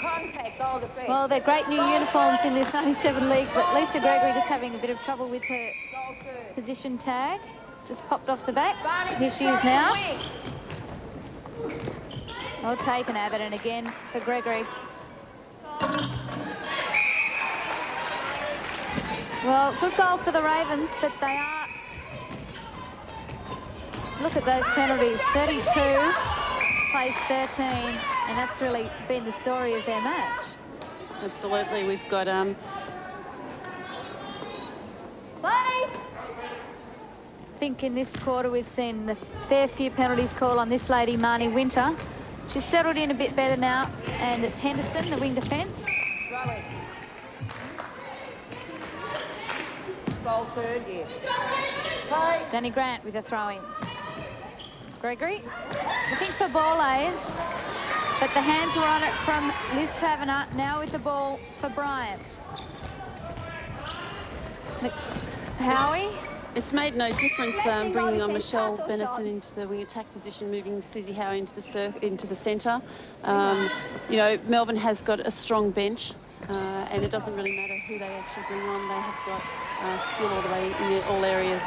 contact, all defence. Well, they're great new uniforms in this 97 league, but Lisa Gregory just having a bit of trouble with her position tag. Just popped off the back. Here she is now. Well taken, Abbott, and again for Gregory. Well, good goal for the Ravens, but they are... Look at those penalties. 32 plays 13, and that's really been the story of their match. Absolutely. We've got... I think in this quarter we've seen a fair few penalties called on this lady, Marnie Winter. She's settled in a bit better now, and it's Henderson, the wing defence. Goal third, yes. Danny Grant with a throw-in. Gregory looking for Borlase, but the hands were on it from Liz Taverner. Now with the ball for Bryant. Howie. It's made no difference bringing on Michelle Benison into the wing attack position, moving Susie Howe into the centre. You know, Melbourne has got a strong bench, and it doesn't really matter who they actually bring on. They have got skill all the way in all areas.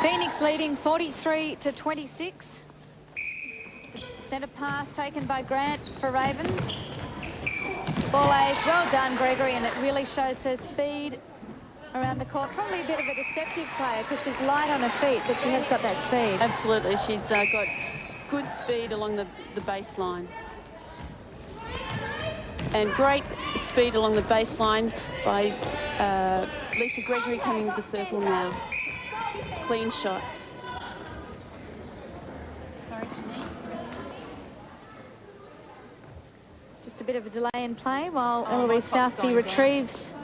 Phoenix leading 43-26. Centre pass taken by Grant for Ravens. Borlase, well done, Gregory, and it really shows her speed around the court. Probably a bit of a deceptive player because she's light on her feet, but she has got that speed. Absolutely, she's got good speed along the baseline. And great speed along the baseline by Lisa Gregory coming to the circle now. Clean shot. Sorry, Janine. Just a bit of a delay in play while Eloise Southby retrieves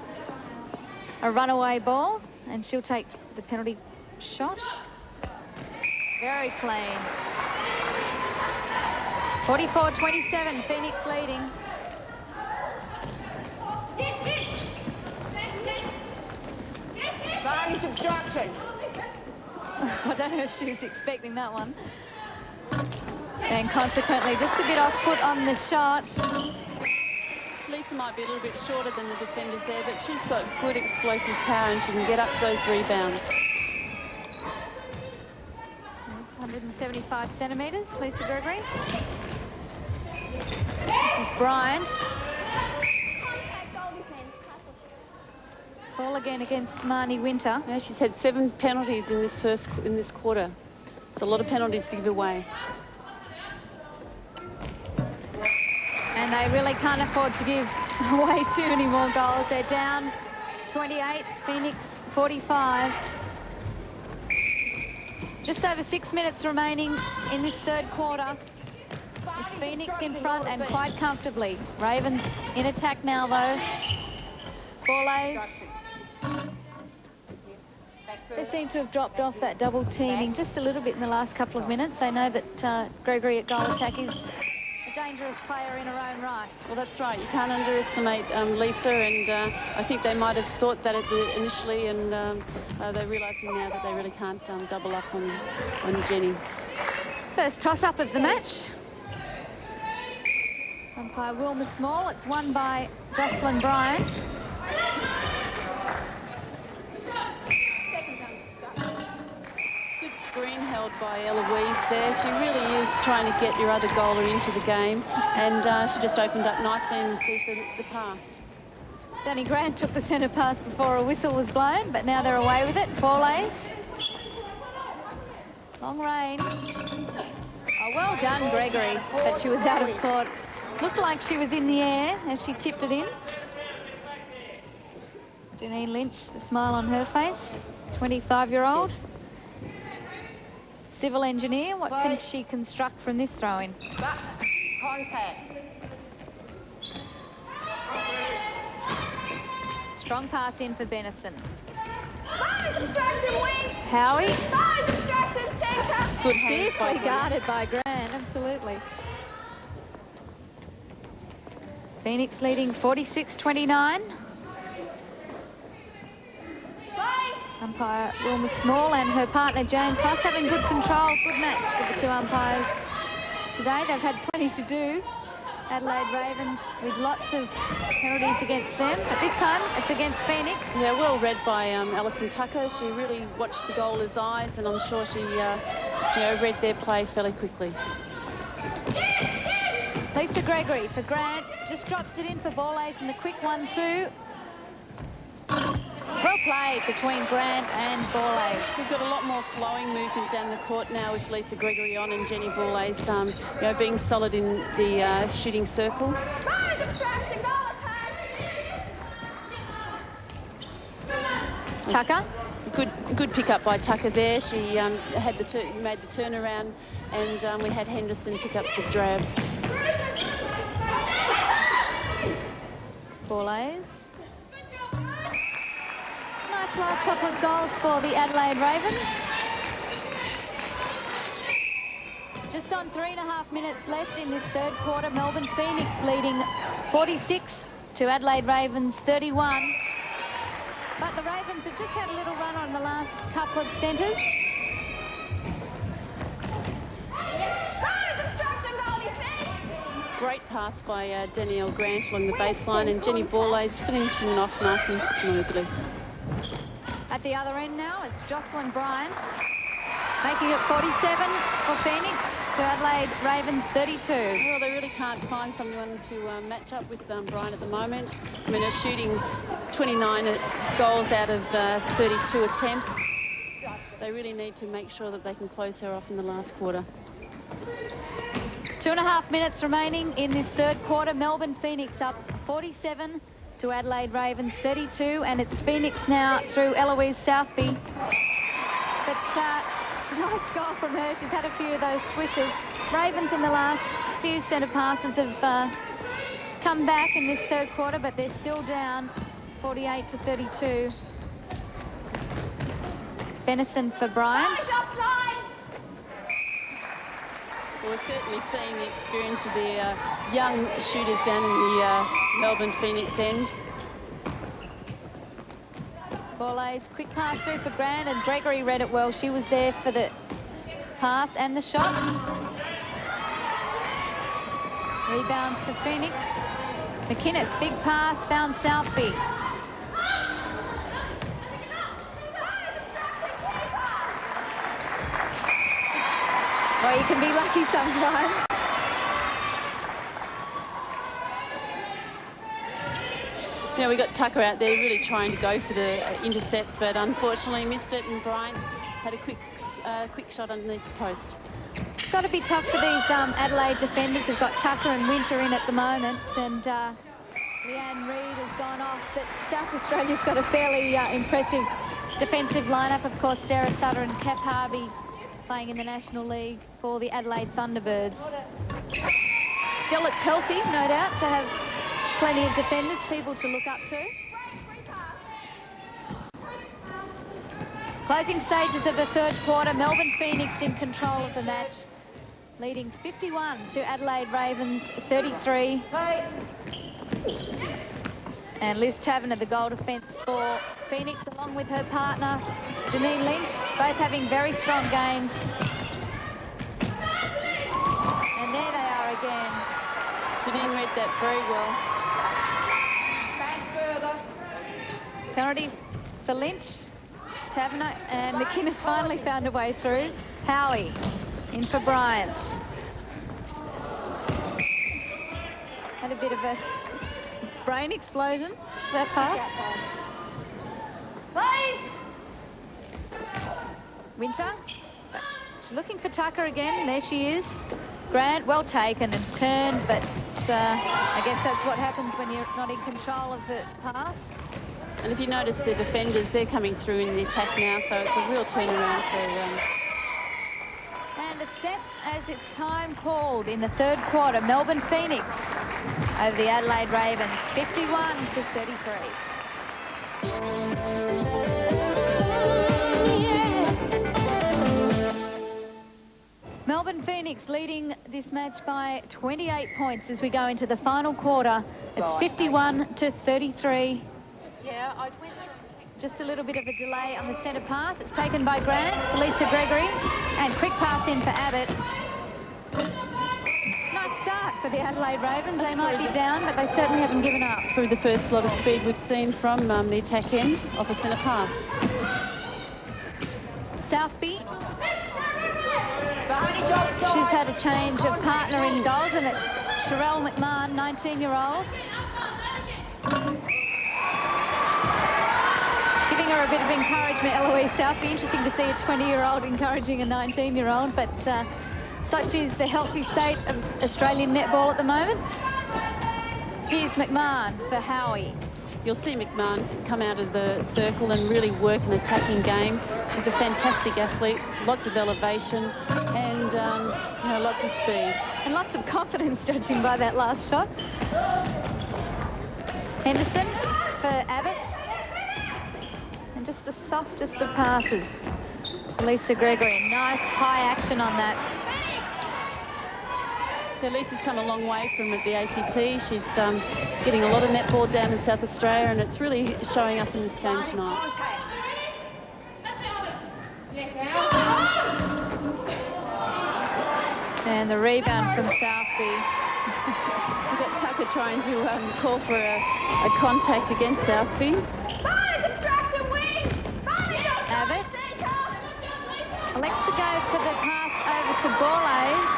a runaway ball, and she'll take the penalty shot. Very clean. 44-27, Phoenix leading. Advantage obstruction. I don't know if she was expecting that one. And consequently, just a bit off put on the shot. Lisa might be a little bit shorter than the defenders there, but she's got good explosive power and she can get up to those rebounds. That's 175 centimetres, Lisa Gregory. This is Bryant. Ball again against Marnie Winter. Yeah, she's had 7 penalties in this quarter. It's a lot of penalties to give away. And they really can't afford to give away too many more goals. They're down 28, Phoenix 45. Just over 6 minutes remaining in this third quarter. It's Phoenix in front and quite comfortably. Ravens in attack now, though. Borlays. They seem to have dropped off that double teaming just a little bit in the last couple of minutes. They know that Gregory at goal attack is a dangerous player in her own right. Well, that's right. You can't underestimate Lisa, and I think they might have thought that initially, and they're realising now that they really can't double up on Jenny. First toss-up of the match. Umpire Wilma Small. It's won by Jocelyn Bryant. Good screen held by Eloise there. She really is trying to get your other goaler into the game, and she just opened up nicely and received the pass. Danny Grant took the centre pass before a whistle was blown, but now they're away with it. Borlays. Long range. Oh, well done, Gregory, but she was out of court. Looked like she was in the air as she tipped it in. Janine Lynch, the smile on her face, 25-year-old. Civil engineer, what can she construct from this throw-in? Contact. Strong pass in for Benison. Lines obstruction wing. Howie. Lines obstruction centre. Good hands by Fiercely guarded by Grant, absolutely. Phoenix leading 46-29. Umpire Wilma Small and her partner Jane Cross having good control. Good match for the two umpires today. They've had plenty to do. Adelaide Ravens with lots of penalties against them, but this time it's against Phoenix. Yeah, well read by Alison Tucker. She really watched the goaler's eyes, and I'm sure she read their play fairly quickly. Lisa Gregory for Grant, just drops it in for Borlays in the quick 1-2. Well played between Grant and Borlays. We've got a lot more flowing movement down the court now with Lisa Gregory on and Jenny Borlays, being solid in the shooting circle. Lines obstruction goal attack. Tucker. Good pick up by Tucker there. She made the turnaround, and we had Henderson pick up the drabs. Borlays. Nice last couple of goals for the Adelaide Ravens. Just on 3.5 minutes left in this third quarter. Melbourne Phoenix leading 46 to Adelaide Ravens 31. But the Ravens have just had a little run on the last couple of centres. Lines obstruction goal defence. Great pass by Danielle Grant along the baseline, and Jenny Borlays finishing it off nice and smoothly. At the other end now, it's Jocelyn Bryant, making it 47 for Phoenix to Adelaide Ravens 32. Well, they really can't find someone to match up with Bryant at the moment. I mean, they're shooting 29 goals out of 32 attempts. They really need to make sure that they can close her off in the last quarter. 2.5 minutes remaining in this third quarter. Melbourne Phoenix up 47 to Adelaide Ravens 32, and it's Phoenix now through Eloise Southby. But nice goal from her. She's had a few of those swishes. Ravens in the last few centre passes have come back in this third quarter, but they're still down 48 to 32. It's Benison for Bryant. Well, we're certainly seeing the experience of the young shooters down in the Melbourne Phoenix end. Borlays, quick pass through for Grant, and Gregory read it well. She was there for the pass and the shot. Rebounds to Phoenix. McInnes, big pass, found Southby. Well, you can be lucky sometimes. Yeah, we got Tucker out there really trying to go for the intercept, but unfortunately missed it, and Bryant had a quick shot underneath the post. got to be tough for these Adelaide defenders. We've got Tucker and Winter in at the moment, and Leanne Reid has gone off, but South Australia's got a fairly impressive defensive lineup. Of course, Sarah Sutter and Kath Harvey playing in the National League for the Adelaide Thunderbirds. Still, it's healthy, no doubt, to have plenty of defenders, people to look up to. Closing stages of the third quarter, Melbourne Phoenix in control of the match, leading 51 to Adelaide Ravens 33. And Liz Taverner, the goal defence for Phoenix, along with her partner, Janine Lynch, both having very strong games. And there they are again. Janine read that very well. Penalty for Lynch. Taverner and McInnes finally found a way through. Howie in for Bryant. Had a bit of a brain explosion, that pass. Winter. She's looking for Tucker again. There she is. Grant, well taken and turned, but I guess that's what happens when you're not in control of the pass. And if you notice the defenders, they're coming through in the attack now, so it's a real turnaround for them. And a step as it's time called in the third quarter. Melbourne Phoenix over the Adelaide Ravens, 51 to 33. Melbourne Phoenix leading this match by 28 points as we go into the final quarter. It's 51 to 33. Yeah, I went through. Just a little bit of a delay on the centre pass. It's taken by Grant, Felisa Gregory, and quick pass in for Abbott. Nice start for the Adelaide Ravens. They might be down, but they certainly haven't given up. It's probably the first lot of speed we've seen from the attack end off a centre pass. Southby. She's had a change of partner in goals, and it's Sherelle McMahon, 19-year-old. Giving her a bit of encouragement, Eloise Southby. Interesting to see a 20-year-old encouraging a 19-year-old, but such is the healthy state of Australian netball at the moment. Here's McMahon for Howie. You'll see McMahon come out of the circle and really work an attacking game. She's a fantastic athlete, lots of elevation and, you know, lots of speed. And lots of confidence, judging by that last shot. Henderson for Abbott. And just the softest of passes. Lisa Gregory, nice high action on that. Yeah, Lisa's come a long way from the ACT. She's getting a lot of netball down in South Australia, and it's really showing up in this game tonight. And the rebound from Southby. We've got Tucker trying to call for a contact against Southby. Abbott elects to go for the pass over to Borlase.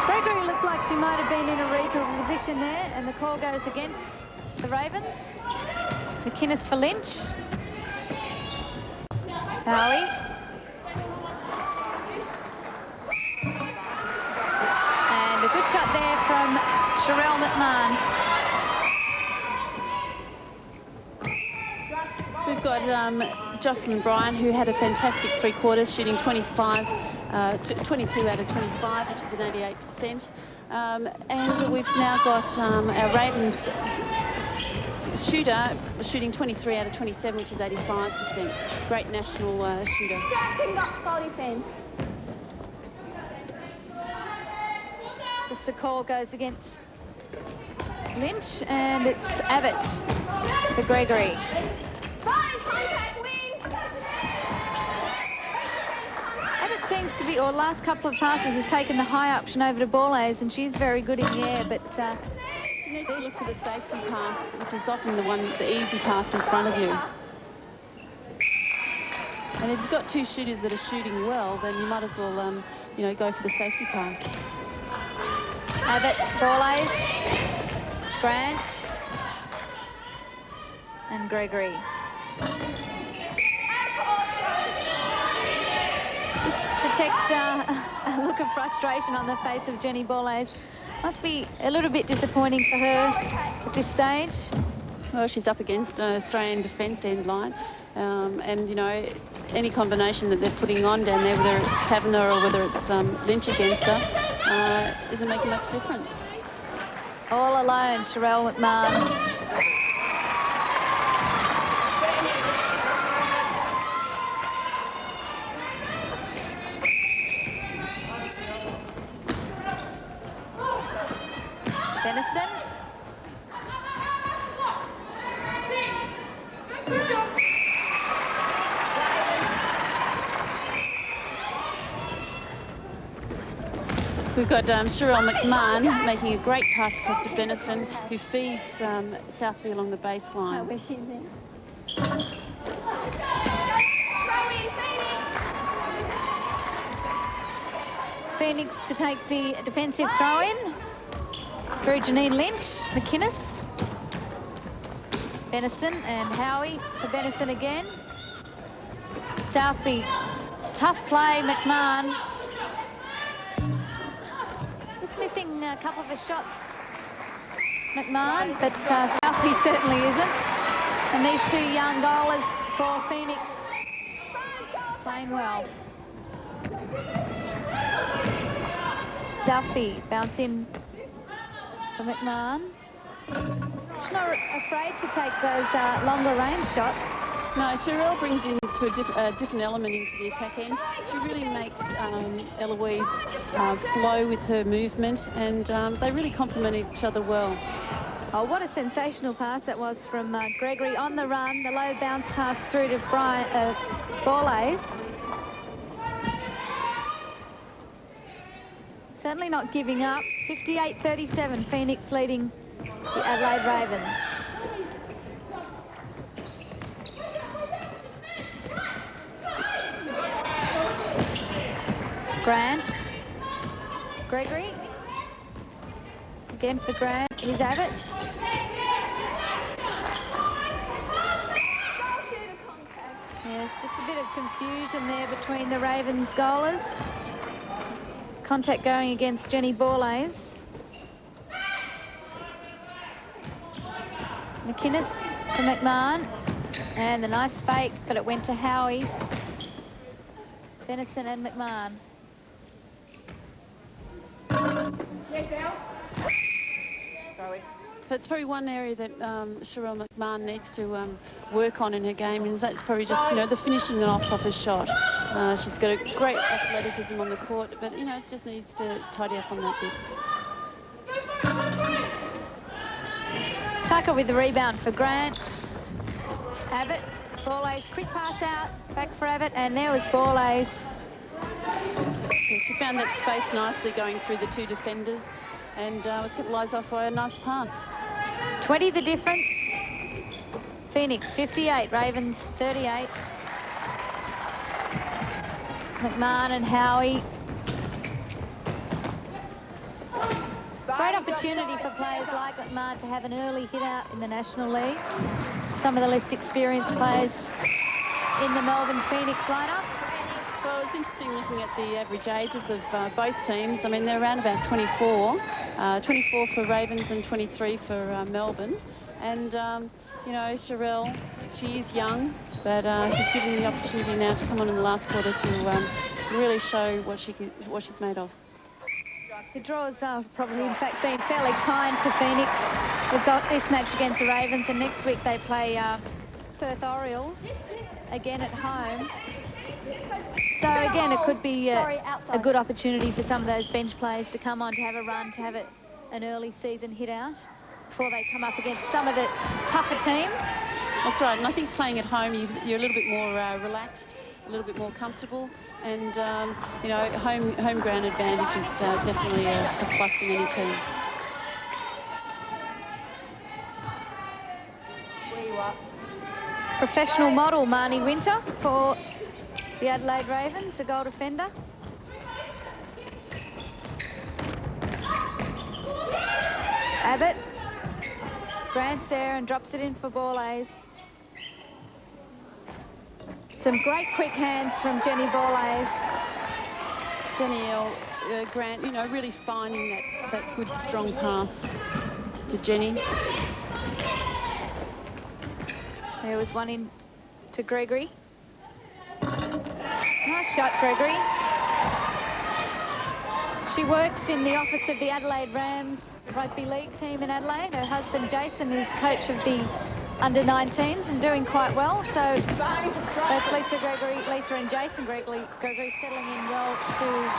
Gregory looked like she might have been in a reasonable position there, and the call goes against the Ravens. McInnes for Lynch. Howie. And a good shot there from Sherelle McMahon. We've got Jocelyn Bryan, who had a fantastic three quarters, shooting 22 out of 25, which is an 88%. And we've now got our Ravens shooter shooting 23 out of 27, which is 85%. Great national shooter. Just the call goes against Lynch, and it's Abbott for Gregory. Abbott seems to be, or last couple of passes, has taken the high option over to Borlase, and she's very good in the air, but she needs to look for the safety pass, which is often the easy pass in front of you. And if you've got two shooters that are shooting well, then you might as well, you know, go for the safety pass. Abbott, Borlase, Grant, and Gregory. Just detect a look of frustration on the face of Jenny Borlase. Must be a little bit disappointing for her at this stage. Well, she's up against an Australian defence end line. And, you know, any combination that they're putting on down there, whether it's Taverner or whether it's Lynch against her, isn't making much difference. All alone, Sherelle McMahon. Benison. We've got Sherelle McMahon making a great pass across to Benison, who feeds Southby along the baseline. Phoenix to take the defensive throw-in through Janine Lynch, McInnes, Benison and Howie for Benison again. Southby, tough play, McMahon. Just missing a couple of his shots, McMahon, but Southby certainly isn't. And these two young goalers for Phoenix playing well. Southby bounce in for McMahon. She's not afraid to take those longer range shots. No, Sherelle brings into a different element into the attack end. She really makes Eloise flow with her movement, and they really complement each other well. Oh, what a sensational pass that was from Gregory on the run. The low bounce pass through to Borlase. Certainly not giving up. 58-37, Phoenix leading the Adelaide Ravens. Grant. Gregory. Again for Grant. Here's Abbott. Yes, just a bit of confusion there between the Ravens goalers. Contact going against Jenny Borlase. McInnes for McMahon. And the nice fake, but it went to Howie. Benison and McMahon. That's probably one area that Sherelle McMahon needs to work on in her game, and that's probably just, you know, the finishing off a shot. She's got a great athleticism on the court, but, you know, it just needs to tidy up on that bit. Tucker with the rebound for Grant. Abbott, Borlase, quick pass out, back for Abbott, and there was Borlase. Yeah, she found that space nicely going through the two defenders, and was capitalised off by a nice pass. 20 the difference. Phoenix 58, Ravens 38. McMahon and Howie. Great opportunity for players like McMahon to have an early hit out in the National League. Some of the least experienced players in the Melbourne Phoenix lineup. Well, it's interesting looking at the average ages of both teams. I mean, they're around about 24. 24 for Ravens and 23 for Melbourne. And, you know, Sherelle, she is young, but she's given the opportunity now to come on in the last quarter to really show what she's made of. The draws are probably, in fact, been fairly kind to Phoenix. We've got this match against the Ravens, and next week they play Perth Orioles again at home. So again, it could be a good opportunity for some of those bench players to come on, to have a run, to have an early season hit out before they come up against some of the tougher teams. That's right, and I think playing at home, you're a little bit more relaxed, a little bit more comfortable, and you know, home ground advantage is definitely a plus in any team. Professional model Marnie Winter for the Adelaide Ravens, a goal defender. Abbott. Grant's there and drops it in for Borlase. Some great quick hands from Jenny Borlase. Danielle Grant, you know, really finding that good, strong pass to Jenny. There was one in to Gregory. Nice shot, Gregory. She works in the office of the Adelaide Rams rugby league team in Adelaide. Her husband Jason is coach of the under-19s and doing quite well. So that's Lisa and Jason Gregory settling in well to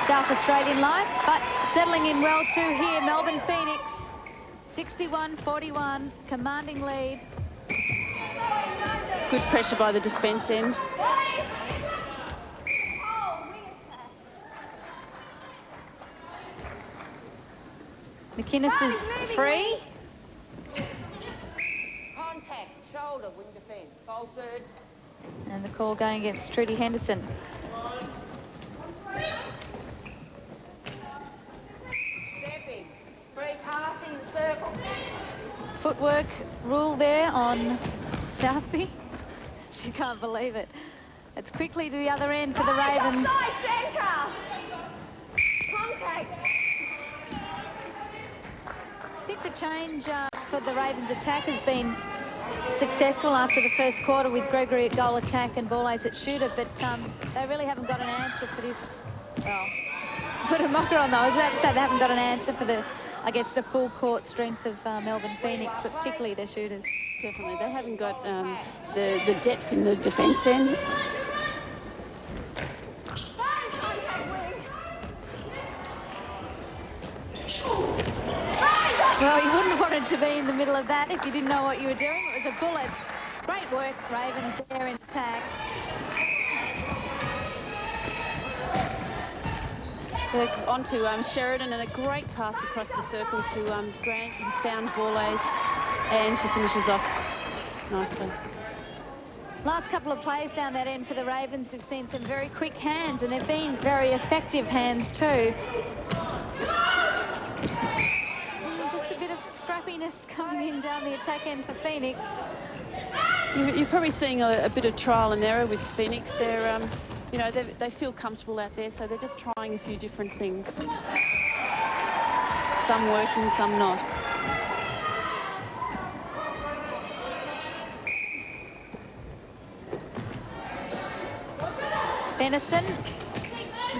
South Australian life, but settling in well too here. Melbourne Phoenix, 61-41, commanding lead. Good pressure by the defence end. McInnes is free. Contact, shoulder, wing defence. Goal third. And the call going against Trudy Henderson. Stepping. Free passing the circle. Footwork rule there on Southby. She can't believe it. It's quickly to the other end for the Ravens. Offside centre. Contact. I think the change for the Ravens attack has been successful after the first quarter with Gregory at goal attack and Borlase at shooter, but they really haven't got an answer for this. Well, put a mocker on though. I was about to say they haven't got an answer for the, I guess, the full court strength of Melbourne Phoenix, but particularly their shooters. Definitely, they haven't got the depth in the defence end. Well, you wouldn't want it to be in the middle of that if you didn't know what you were doing. It was a bullet. Great work, Ravens, there in attack. On to Sheridan, and a great pass across the circle to Grant, who found Borlase, and she finishes off nicely. Last couple of plays down that end for the Ravens have seen some very quick hands, and they've been very effective hands too. Just a bit of scrappiness coming in down the attack end for Phoenix. You're probably seeing a bit of trial and error with Phoenix. They're, you know, they feel comfortable out there, so they're just trying a few different things. Some working, some not. Benison,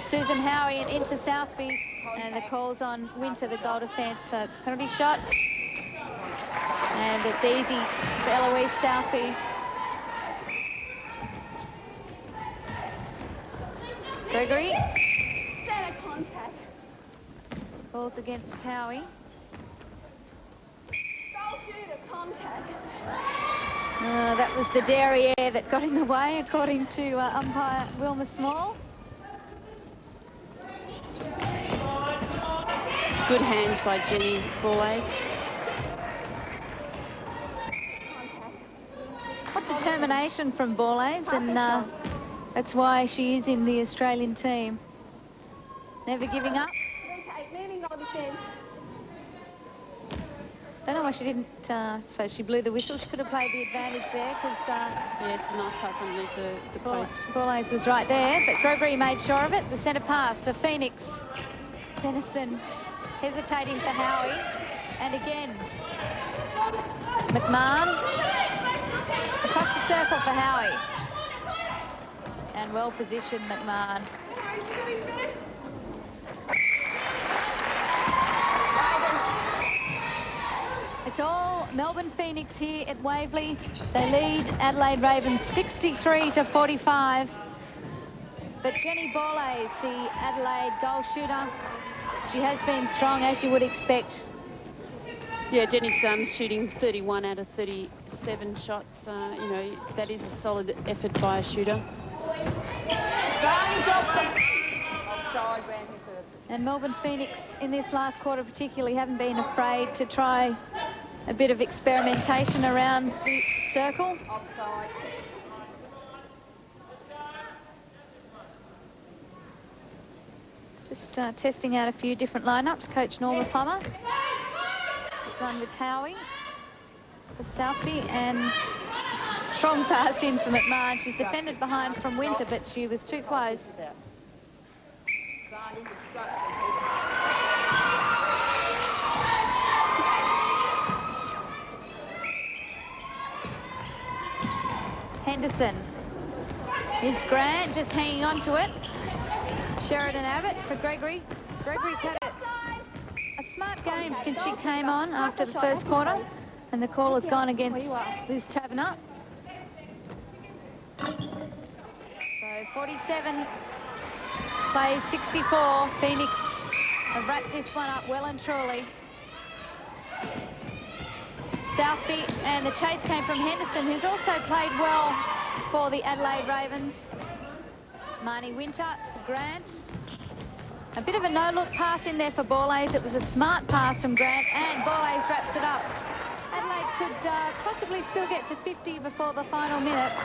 Susan Howie and into Southby, and the call's on Winter, the goal defence, so it's penalty shot. And it's easy for Eloise Southby. Gregory. Centre contact. Balls against Howie. Goal shooter contact. That was the derriere that got in the way, according to umpire Wilma Small. Good hands by Jenny Borlase. What determination from Borlase, and that's why she is in the Australian team. Never giving up. Okay, moving goal defence. Don't know why she didn't, so she blew the whistle. She could have played the advantage there because... Yes, a nice pass underneath the post. Borlase was right there, but Gregory made sure of it. The centre pass to Phoenix. Benison hesitating for Howie. And again, McMahon. Across the circle for Howie. And well-positioned McMahon. It's all Melbourne Phoenix here at Waverley. They lead Adelaide Ravens 63-45. But Jenny Borlase, the Adelaide goal shooter, she has been strong, as you would expect. Yeah, Jenny's shooting 31 out of 37 shots. You know, that is a solid effort by a shooter. And Melbourne Phoenix in this last quarter particularly haven't been afraid to try a bit of experimentation around the circle. Just testing out a few different lineups. Coach Norma Plummer. This one with Howie for Southby, and strong pass in for McMahon. She's defended behind from Winter, but she was too close. Advantage obstruction. Henderson. Is Grant just hanging on to it. Sheridan Abbott for Gregory. Gregory's had a smart game since she came on after the first quarter, and the call has gone against Liz Taverner. So 47 plays 64. Phoenix have wrapped this one up well and truly. Southby, and the chase came from Henderson, who's also played well for the Adelaide Ravens. Marnie Winter for Grant. A bit of a no-look pass in there for Borlase. It was a smart pass from Grant, and Borlase wraps it up. Adelaide could possibly still get to 50 before the final minute.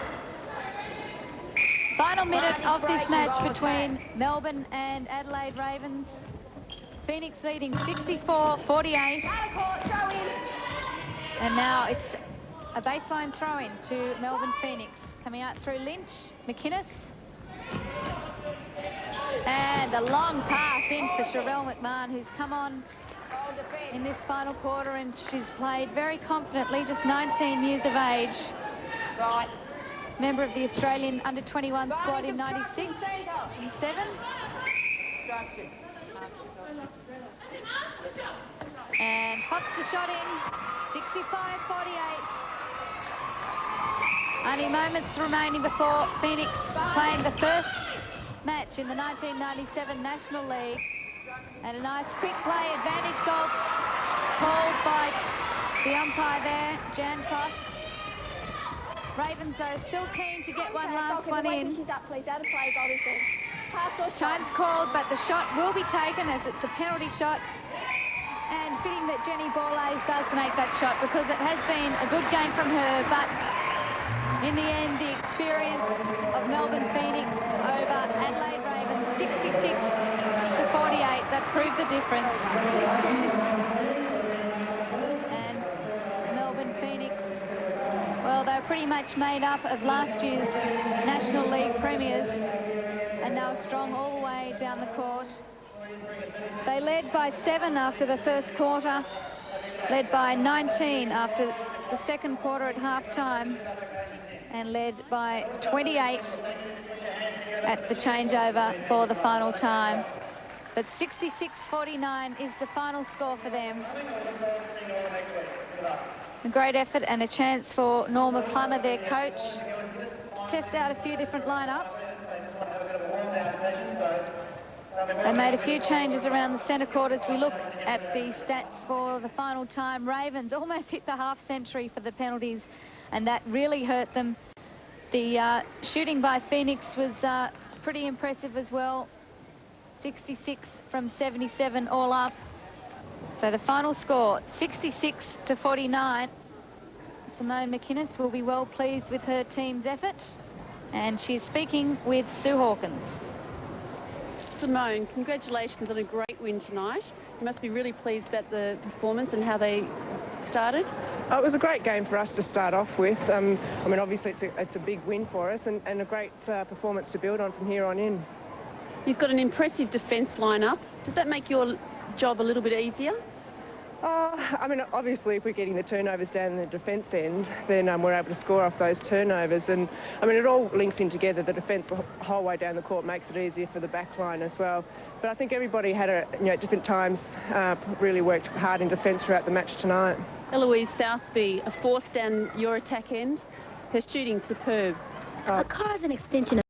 Final minute of this match between Melbourne and Adelaide Ravens. Phoenix leading 64-48. And now it's a baseline throw-in to Melbourne Phoenix. Coming out through Lynch, McInnes. And a long pass in for Sherelle McMahon, who's come on in this final quarter, and she's played very confidently, just 19 years of age. Right. Member of the Australian under-21 squad in 96 and 7. Obstruction. And pops the shot in, 65-48. Only moments remaining before Phoenix playing the first match in the 1997 National League. And a nice quick play, advantage goal called by the umpire there, Jan Cross. Ravens, though, still keen to get one last one in. She's up, please. Out of play, goal defence. Pass or shot. Time's called, but the shot will be taken as it's a penalty shot. And fitting that Jenny Borlase does make that shot, because it has been a good game from her, but in the end, the experience of Melbourne Phoenix over Adelaide Ravens, 66-48, that proved the difference. And Melbourne Phoenix, well, they're pretty much made up of last year's National League premiers, and they were strong all the way down the court. They led by 7 after the first quarter, led by 19 after the second quarter at half-time, and led by 28 at the changeover for the final time. But 66-49 is the final score for them. A great effort and a chance for Norma Plummer, their coach, to test out a few different lineups. They made a few changes around the centre court as we look at the stats for the final time. Ravens almost hit the half century for the penalties, and that really hurt them. The shooting by Phoenix was pretty impressive as well. 66 from 77 all up. So the final score, 66-49. Simone McInnes will be well pleased with her team's effort, and she's speaking with Sue Hawkins. Simone, congratulations on a great win tonight. You must be really pleased about the performance and how they started. It was a great game for us to start off with. I mean, obviously it's a big win for us, and a great performance to build on from here on in. You've got an impressive defence lineup. Does that make your job a little bit easier? I mean, obviously, if we're getting the turnovers down in the defence end, then we're able to score off those turnovers. And, I mean, it all links in together. The defence the whole way down the court makes it easier for the back line as well. But I think everybody had, at different times, really worked hard in defence throughout the match tonight. Eloise Southby, a force down your attack end. Her shooting's superb. A car is an extension of